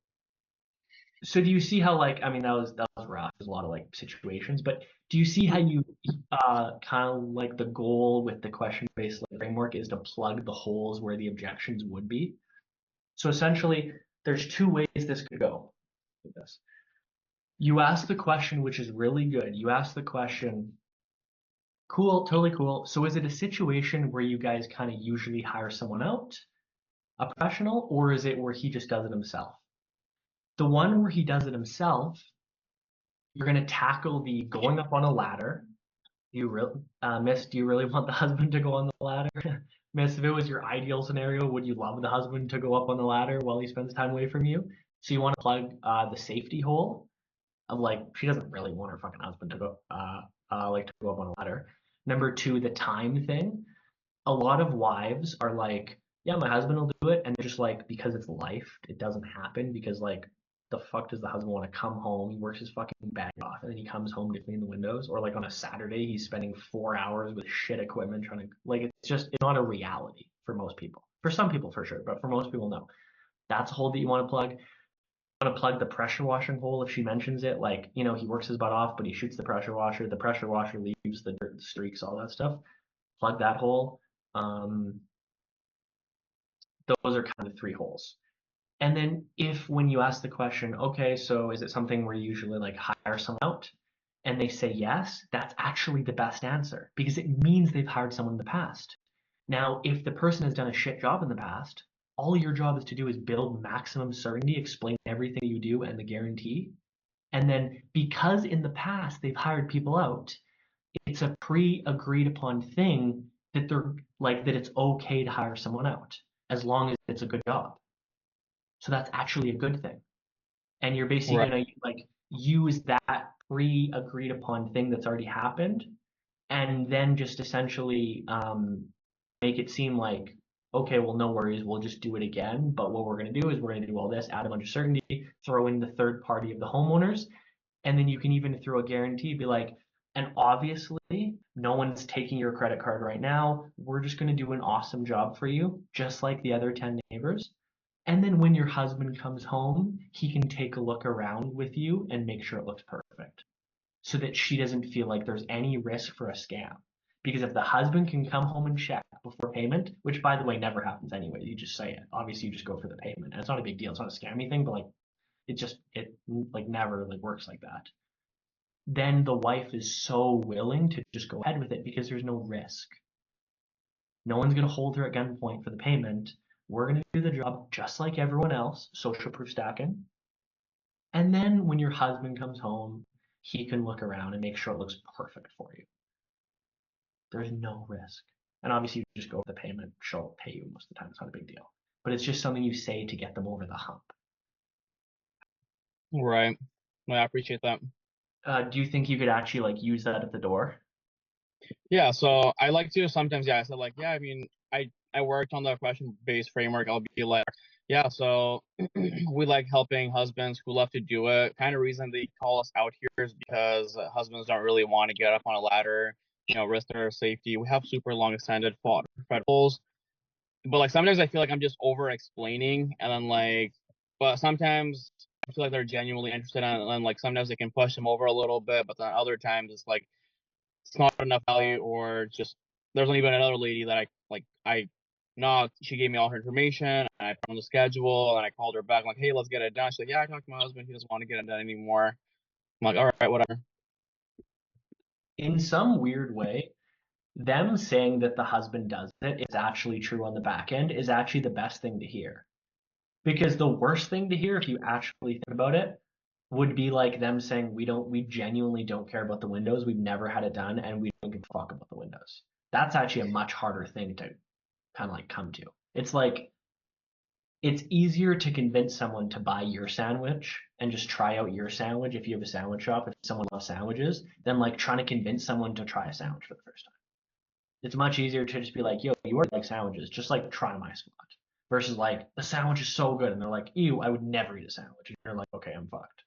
So do you see how like that was rough. There's a lot of like situations, but do you see how you kind of like the goal with the question-based framework is to plug the holes where the objections would be? So essentially, there's 2 ways this could go. Like this. You ask the question, which is really good. You ask the question, cool, totally cool. So is it a situation where you guys kind of usually hire someone out, a professional, or is it where he just does it himself? The one where he does it himself, you're going to tackle the going up on a ladder. Miss, do you really want the husband to go on the ladder? Miss, if it was your ideal scenario, would you love the husband to go up on the ladder while he spends time away from you? So you want to plug the safety hole of like, she doesn't really want her fucking husband to go to go up on a ladder. Number 2, the time thing. A lot of wives are like, yeah, my husband will do it, and they're just like, because it's life, it doesn't happen because like the fuck does the husband want to come home? He works his fucking bag off and then he comes home to clean the windows. Or like on a Saturday, he's spending 4 hours with shit equipment trying to like it's not a reality for most people. For some people for sure, but for most people, no. That's a hole that you want to plug. You want to plug the pressure washing hole if she mentions it. Like, he works his butt off, but he shoots the pressure washer. The pressure washer leaves the dirt, the streaks, all that stuff. Plug that hole. Those are kind of 3 holes. And then if when you ask the question, okay, so is it something where you usually like hire someone out? And they say yes, that's actually the best answer because it means they've hired someone in the past. Now, if the person has done a shit job in the past, all your job is to do is build maximum certainty, explain everything you do and the guarantee. And then because in the past they've hired people out, it's a pre-agreed upon thing that they're like that it's okay to hire someone out as long as it's a good job. So that's actually a good thing. And you're basically going to like use that pre-agreed upon thing that's already happened and then just essentially make it seem like, okay, well, no worries, we'll just do it again. But what we're going to do is we're going to do all this, add a bunch of certainty, throw in the third party of the homeowners, and then you can even throw a guarantee, be like, and obviously, no one's taking your credit card right now. We're just going to do an awesome job for you, just like the other 10 neighbors. And then when your husband comes home, he can take a look around with you and make sure it looks perfect, so that she doesn't feel like there's any risk for a scam. Because if the husband can come home and check before payment, which by the way never happens anyway, you just say it. Obviously, you just go for the payment, and it's not a big deal. It's not a scammy thing, but like it like never like works like that. Then the wife is so willing to just go ahead with it because there's no risk. No one's going to hold her at gunpoint for the payment. We're going to do the job just like everyone else, social proof stacking. And then when your husband comes home, he can look around and make sure it looks perfect for you. There's no risk. And obviously, you just go for the payment. She'll pay you most of the time. It's not a big deal. But it's just something you say to get them over the hump. Right. I appreciate that. Do you think you could actually like use that at the door? Yeah, so I like to sometimes, I said like, yeah, I mean, I worked on the question-based framework. I'll be like, yeah, so we like helping husbands who love to do it. Kind of reason they call us out here is because husbands don't really want to get up on a ladder, risk their safety. We have super long extended fed poles, but like sometimes I feel like I'm just over explaining, and then like, but sometimes I feel like they're genuinely interested in it, and like sometimes they can push them over a little bit, but then other times it's like it's not enough value, or just there's even another lady that I knocked. She gave me all her information, and I put on the schedule, and I called her back. I'm like, hey, let's get it done. She's like, yeah, I talked to my husband. He doesn't want to get it done anymore. I'm like, all right, whatever. In some weird way, them saying that the husband does it is actually true on the back end is actually the best thing to hear. Because the worst thing to hear, if you actually think about it, would be like them saying, we genuinely don't care about the windows. We've never had it done, and we don't give a fuck about the windows. That's actually a much harder thing to kind of like come to. It's like, it's easier to convince someone to buy your sandwich and just try out your sandwich if you have a sandwich shop, if someone loves sandwiches, than like trying to convince someone to try a sandwich for the first time. It's much easier to just be like, yo, you already like sandwiches, just like try my spot. Versus like, the sandwich is so good, and they're like, ew, I would never eat a sandwich. And you're like, okay, I'm fucked.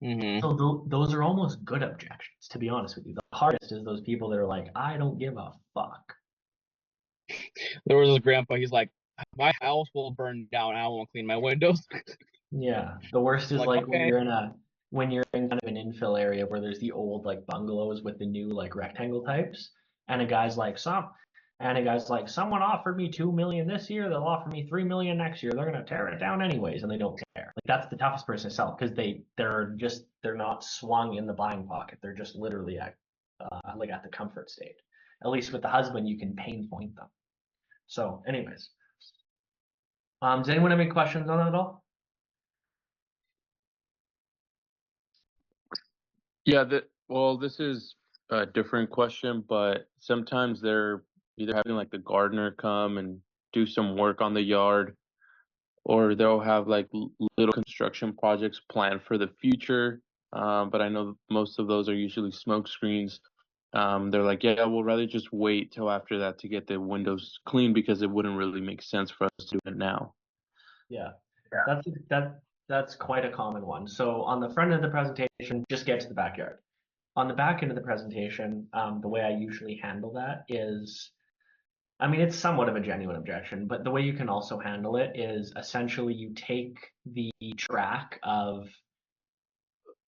Mm-hmm. So those are almost good objections, to be honest with you. The hardest is those people that are like, I don't give a fuck. There was this grandpa. He's like, my house will burn down. I won't clean my windows. Yeah, the worst is Like, like okay. when you're in kind of an infill area where there's the old like bungalows with the new like rectangle types, and a guy's like someone offered me 2 million this year, they'll offer me 3 million next year. They're gonna tear it down anyways, and they don't care. Like that's the toughest person to sell because they're not swung in the buying pocket. They're just literally at like at the comfort state. At least with the husband, you can pain point them. So, anyways, does anyone have any questions on that at all? Yeah, well, this is a different question, but sometimes they're either having like the gardener come and do some work on the yard, or they'll have like little construction projects planned for the future. But I know most of those are usually smoke screens. They're like, yeah, we'll rather just wait till after that to get the windows clean because it wouldn't really make sense for us to do it now. Yeah, that's quite a common one. So on the front end of the presentation, just get to the backyard. On the back end of the presentation, the way I usually handle that is, I mean, it's somewhat of a genuine objection, but the way you can also handle it is essentially you take the track of,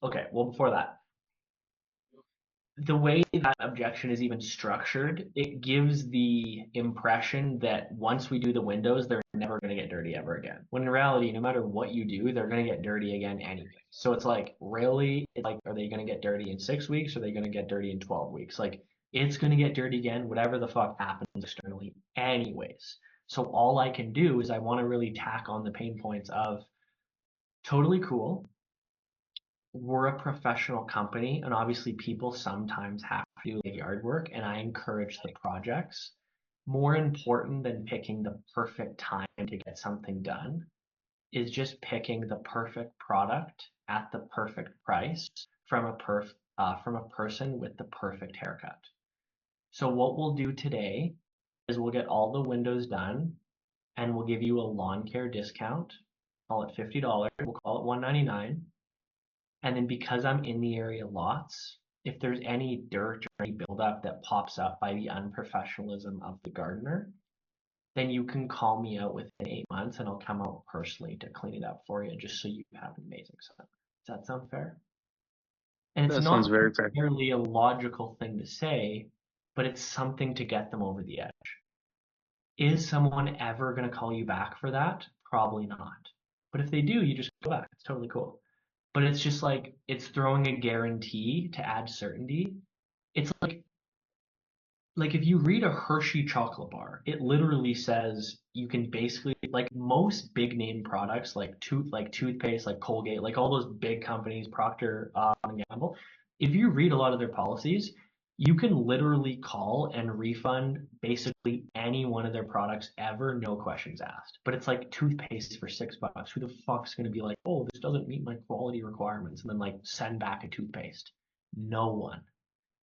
okay, well, before that, the way that objection is even structured, it gives the impression that once we do the windows, they're never going to get dirty ever again. When in reality, no matter what you do, they're going to get dirty again anyway. So it's like, really, it's like, are they going to get dirty in 6 weeks? Or are they going to get dirty in 12 weeks? Like, it's going to get dirty again, whatever the fuck happens externally anyways. So all I can do is I want to really tack on the pain points of totally cool. We're a professional company, and obviously people sometimes have to do yard work, and I encourage the projects. More important than picking the perfect time to get something done is just picking the perfect product at the perfect price from a from a person with the perfect haircut. So what we'll do today is we'll get all the windows done and we'll give you a lawn care discount. Call it $50. We'll call it $199. And then because I'm in the area lots, if there's any dirt or any buildup that pops up by the unprofessionalism of the gardener, then you can call me out within 8 months and I'll come out personally to clean it up for you just so you have an amazing summer. Does that sound fair? And it's That not sounds very fair. necessarily a logical thing to say, but it's something to get them over the edge. Is someone ever going to call you back for that? Probably not. But if they do, you just go back. It's totally cool. But it's just like, it's throwing a guarantee to add certainty. It's like if you read a Hershey chocolate bar, it literally says you can basically, like most big name products like toothpaste, like Colgate, like all those big companies, Procter and Gamble, if you read a lot of their policies, you can literally call and refund basically any one of their products ever, no questions asked. But it's like toothpaste for $6. Who the fuck's gonna be like, oh, this doesn't meet my quality requirements, and then like send back a toothpaste? No one.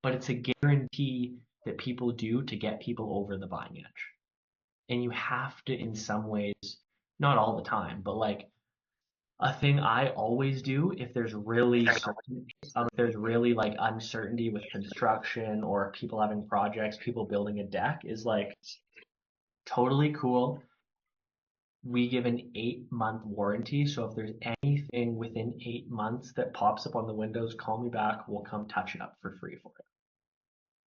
But it's a guarantee that people do to get people over the buying edge. And you have to, in some ways, not all the time, but like a thing I always do if there's really like uncertainty with construction or people having projects, people building a deck, is like totally cool. We give an 8-month warranty. So if there's anything within 8 months that pops up on the windows, call me back. We'll come touch it up for free for it.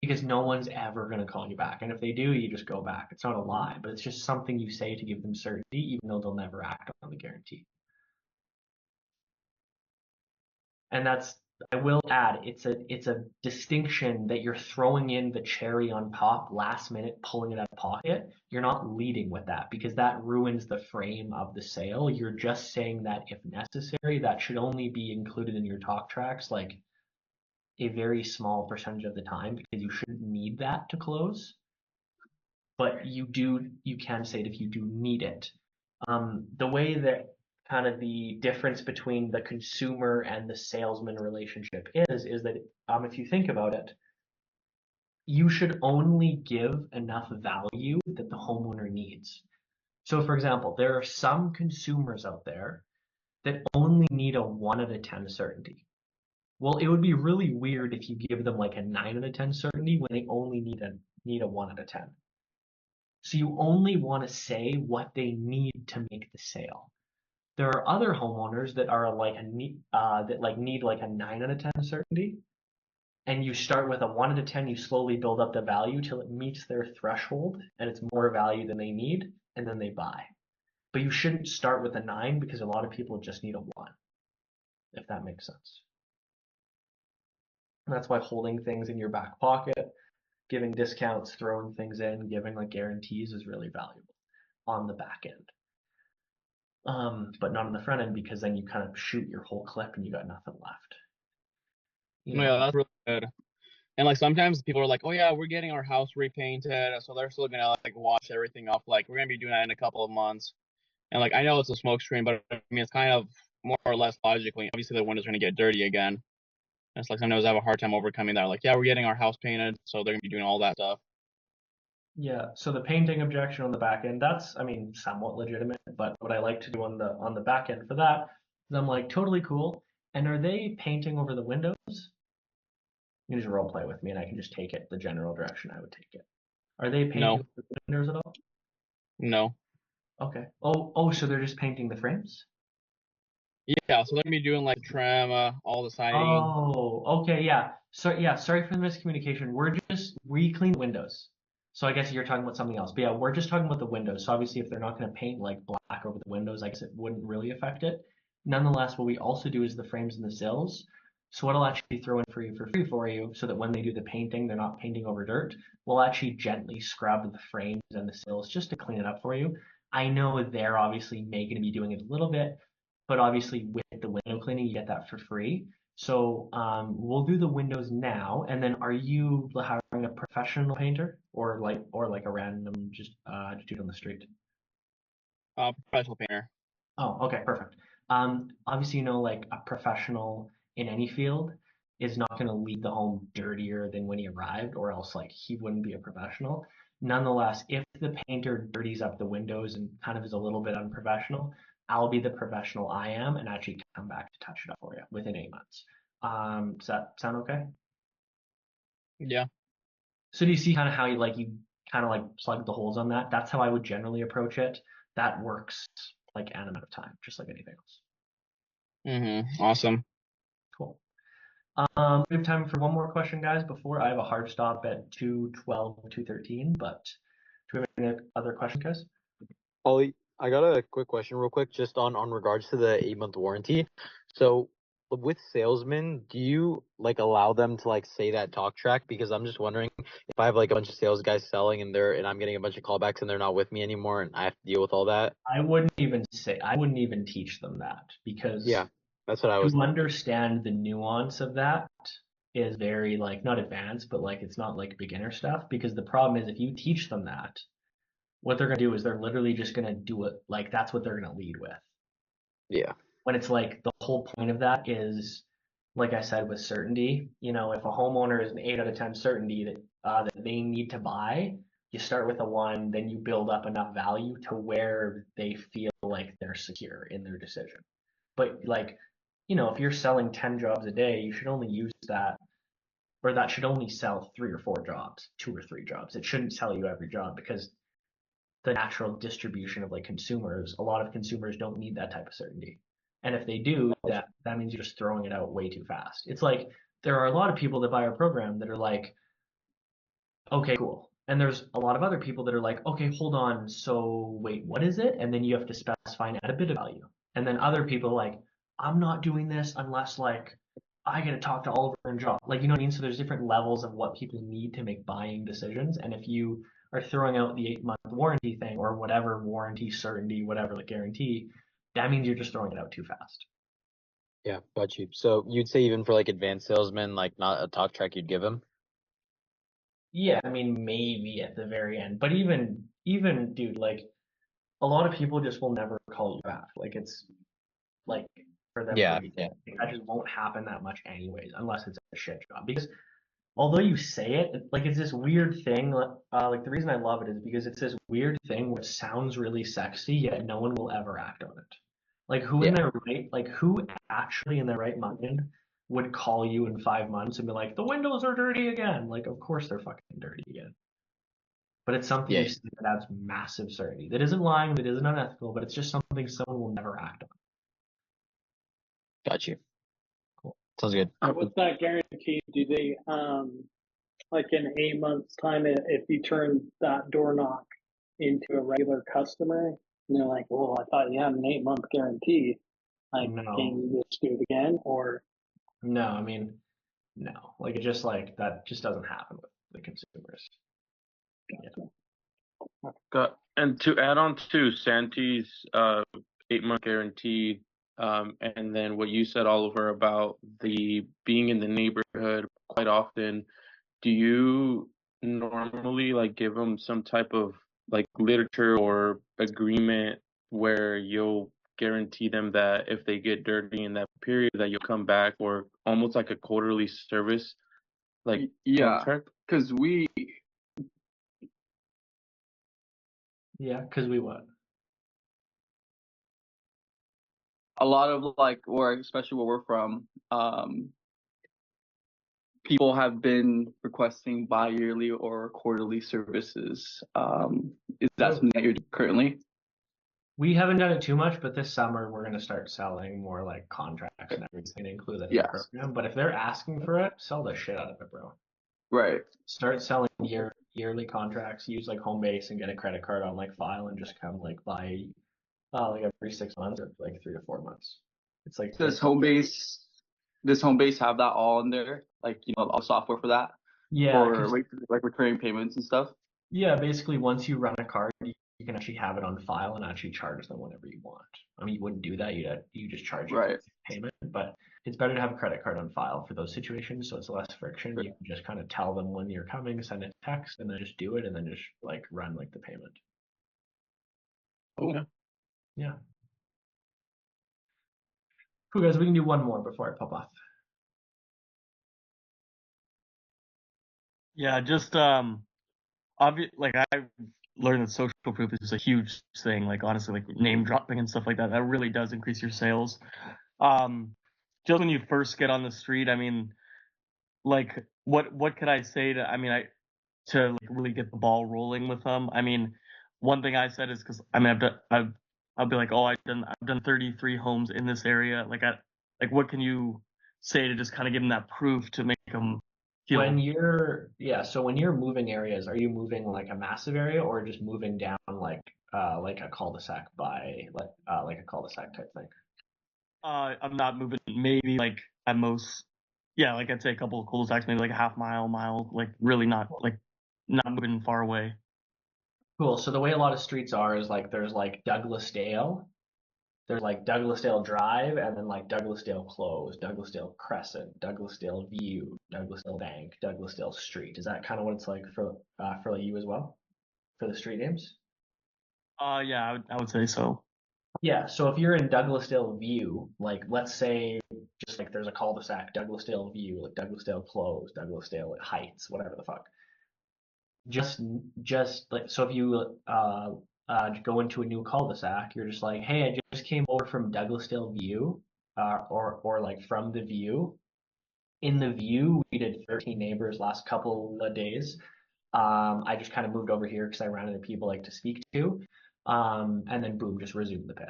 Because no one's ever going to call you back. And if they do, you just go back. It's not a lie, but it's just something you say to give them certainty, even though they'll never act on the guarantee. And that's, I will add, it's a distinction that you're throwing in the cherry on top last minute, pulling it out of pocket. You're not leading with that because that ruins the frame of the sale. You're just saying that if necessary, that should only be included in your talk tracks, like a very small percentage of the time, because you shouldn't need that to close. But you can say it if you do need it. The way that kind of the difference between the consumer and the salesman relationship is that if you think about it, you should only give enough value that the homeowner needs. So for example, there are some consumers out there that only need a 1 out of 10 certainty. Well, it would be really weird if you give them like a 9 out of 10 certainty when they only need a 1 out of 10. So you only want to say what they need to make the sale. There are other homeowners that are like need like a 9 out of 10 certainty, and you start with a 1 out of 10. You slowly build up the value till it meets their threshold, and it's more value than they need, and then they buy. But you shouldn't start with a 9 because a lot of people just need a 1, if that makes sense. And that's why holding things in your back pocket, giving discounts, throwing things in, giving like guarantees is really valuable on the back end. But not on the front end, because then you kind of shoot your whole clip and you got nothing left. Yeah, that's really good. And like sometimes people are like, oh yeah, we're getting our house repainted, so they're still gonna like wash everything off. Like we're gonna be doing that in a couple of months. And like I know it's a smoke screen, but I mean it's kind of more or less logically. Obviously the windows are gonna get dirty again. And it's like sometimes I have a hard time overcoming that. Like, yeah, we're getting our house painted, so they're gonna be doing all that stuff. Yeah, so the painting objection on the back end, that's, I mean, somewhat legitimate, but what I like to do on the back end for that is I'm like, totally cool. And are they painting over the windows? You can just role play with me and I can just take it the general direction I would take it. Are they painting over the windows at all? No. Okay. Oh, so they're just painting the frames? Yeah, so they're gonna be doing like trim, all the siding. Oh, okay, yeah. So yeah, sorry for the miscommunication. We clean windows. So I guess you're talking about something else. But yeah, we're just talking about the windows. So obviously if they're not going to paint like black over the windows, I guess it wouldn't really affect it. Nonetheless, what we also do is the frames and the sills. So what I'll actually throw in for free for you, so that when they do the painting, they're not painting over dirt. We'll actually gently scrub the frames and the sills just to clean it up for you. I know they're obviously going to be doing it a little bit, but obviously with the window cleaning, you get that for free. So we'll do the windows now, and then are you hiring a professional painter or like a random just dude on the street? Professional painter. Oh, okay, perfect. Obviously, like a professional in any field is not going to leave the home dirtier than when he arrived, or else like he wouldn't be a professional. Nonetheless, if the painter dirties up the windows and kind of is a little bit unprofessional, I'll be the professional I am and actually come back to touch it up for you within 8 months. Does that sound okay? Yeah. So do you see kind of how you kind of like plug the holes on that? That's how I would generally approach it. That works like an amount of time, just like anything else. Awesome. Cool. We have time for one more question, guys, before I have a hard stop at 2:12, 2:13, but do we have any other questions, guys? Ollie, I got a quick question real quick, just on regards to the 8-month warranty. So with salesmen, do you like allow them to like say that talk track? Because I'm just wondering if I have like a bunch of sales guys selling and I'm getting a bunch of callbacks and they're not with me anymore and I have to deal with all that. I wouldn't even teach them that, because Yeah, that's what I was to thinking. understand the nuance of that is very like not advanced, but like it's not like beginner stuff, because the problem is if you teach them that, what they're gonna do is they're literally just gonna do it like that's what they're gonna lead with. Yeah. When it's like the whole point of that is, like I said, with certainty, if a homeowner is an 8 out of 10 certainty that they need to buy, you start with a 1, then you build up enough value to where they feel like they're secure in their decision. But like, if you're selling 10 jobs a day, you should only use that, or that should only sell 3 or 4 jobs, 2 or 3 jobs. It shouldn't sell you every job, because the natural distribution of like consumers, a lot of consumers don't need that type of certainty. And if they do, that means you're just throwing it out way too fast. It's like there are a lot of people that buy our program that are like, okay, cool. And there's a lot of other people that are like, okay, hold on, so wait, what is it? And then you have to specify and add a bit of value. And then other people are like, I'm not doing this unless like I get to talk to Oliver and John. Like, you know what I mean? So there's different levels of what people need to make buying decisions. And if you are throwing out the 8-month warranty thing or whatever warranty, certainty, whatever, like guarantee, that means you're just throwing it out too fast. Yeah, got you. So you'd say even for like advanced salesmen, like not a talk track you'd give them? Yeah, I mean, maybe at the very end, but even dude, like a lot of people just will never call you back. Like it's like for them Yeah, to be yeah. that just won't happen that much anyways, unless it's a shit job. Because although you say it, like it's this weird thing. Like the reason I love it is because it's this weird thing which sounds really sexy, yet no one will ever act on it. Like who actually in their right mind would call you in 5 months and be like, the windows are dirty again? Like, of course they're fucking dirty again. But it's something Yeah. you say that adds massive certainty. That isn't lying, that isn't unethical, but it's just something someone will never act on. Got you. Cool. Sounds good. With that guarantee, do they like in 8 months' time, if you turn that door knock into a regular customer, and they're like, "Well, I thought you had an 8-month guarantee. Like, No. can you just do it again?" Or No, I mean, no. Like it just like that just doesn't happen with the consumers. And to add on to Santi's 8-month guarantee, and then what you said, Oliver, about the being in the neighborhood quite often, do you normally like give them some type of like literature or agreement where you'll guarantee them that if they get dirty in that period that you'll come back, or almost like a quarterly service like contract? Because we Yeah, because we what? a lot of like, or especially where we're from, people have been requesting bi-yearly or quarterly services. Is that something that you're doing currently? We haven't done it too much, but this summer we're going to start selling more like contracts and everything, include that in the program. But if they're asking for it, sell the shit out of it, bro. Right. Start selling yearly contracts. Use like Homebase and get a credit card on like file and just come like buy like every 6 months or like 3 to 4 months. It's like Does Homebase have that all in there? Like, all software for that? Yeah, or like recurring payments and stuff? Yeah, basically once you run a card, you can actually have it on file and actually charge them whenever you want. I mean, you wouldn't do that. You just charge Right. payment, but it's better to have a credit card on file for those situations, so it's less friction. You can just kind of tell them when you're coming, send a text, and then just do it, and then just like run like the payment. Okay. Yeah. Cool, guys. We can do one more before I pop off. Yeah, just like I've learned that social proof is a huge thing. Like honestly, like name dropping and stuff like that, that really does increase your sales. Just when you first get on the street, I mean, like what could I say to like really get the ball rolling with them? I mean, one thing I said is because I mean I'll be like, oh, I've done 33 homes in this area. Like what can you say to just kind of give them that proof to make them feel? So when you're moving areas, are you moving like a massive area or just moving down like a cul-de-sac like a cul-de-sac type thing? I'm not moving. Maybe like at most, yeah, like I'd say a couple of cul-de-sacs, maybe like a half mile, like really not moving far away. Cool. So the way a lot of streets are is like there's like Douglasdale, there's like Douglasdale Drive, and then like Douglasdale Close, Douglasdale Crescent, Douglasdale View, Douglasdale Bank, Douglasdale Street. Is that kind of what it's like for like you as well, for the street names? Yeah, I would say so. Yeah. So if you're in Douglasdale View, like let's say just like there's a cul-de-sac, Douglasdale View, like Douglasdale Close, Douglasdale Heights, whatever the fuck. Just like so if you go into a new cul-de-sac, you're just like, hey, I just came over from Douglasdale View, or like from the View. In the View, we did 13 neighbors last couple of days. I just kind of moved over here because I ran into people like to speak to, and then boom, just resume the pitch.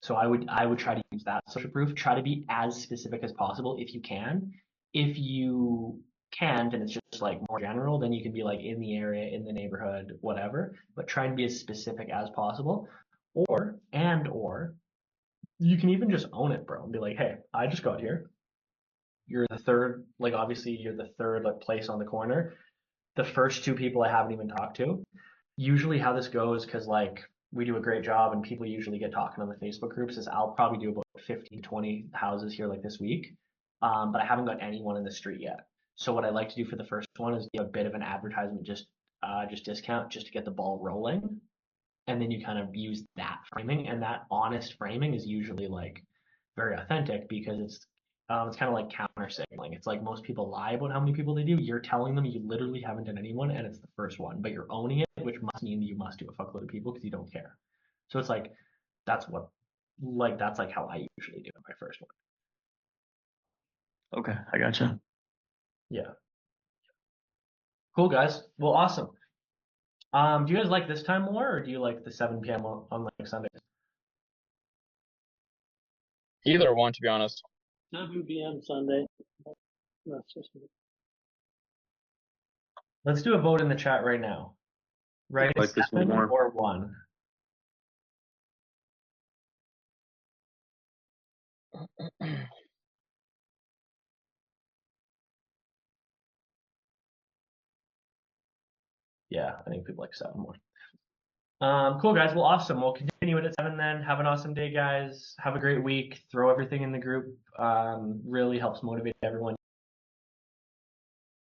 So I would try to use that social proof. Try to be as specific as possible if you can. If you can't and it's just like more general, then you can be like in the area, in the neighborhood, whatever. But try and be as specific as possible. Or you can even just own it, bro, and be like, hey, I just got here. You're the third, like obviously you're the third like place on the corner. The first two people I haven't even talked to. Usually how this goes, because like we do a great job and people usually get talking on the Facebook groups, is I'll probably do about 15, 20 houses here like this week. But I haven't got anyone in the street yet. So what I like to do for the first one is give a bit of an advertisement, just discount, just to get the ball rolling. And then you kind of use that framing, and that honest framing is usually like very authentic because it's kind of like counter signaling. It's like most people lie about how many people they do. You're telling them you literally haven't done anyone, and it's the first one, but you're owning it, which must mean that you must do a fuckload of people because you don't care. So it's like that's like how I usually do my first one. Okay, I gotcha. Yeah. Cool, guys. Well, awesome. Do you guys like this time more, or do you like the 7 p.m. on like Sundays? Either one, to be honest. 7 p.m. Sunday. That's just me. Let's do a vote in the chat right now. Right, I like this one 7 more. or 1. Yeah, I think people like 7 more. Cool, guys. Well, awesome. We'll continue it at 7 then. Have an awesome day, guys. Have a great week. Throw everything in the group. Really helps motivate everyone.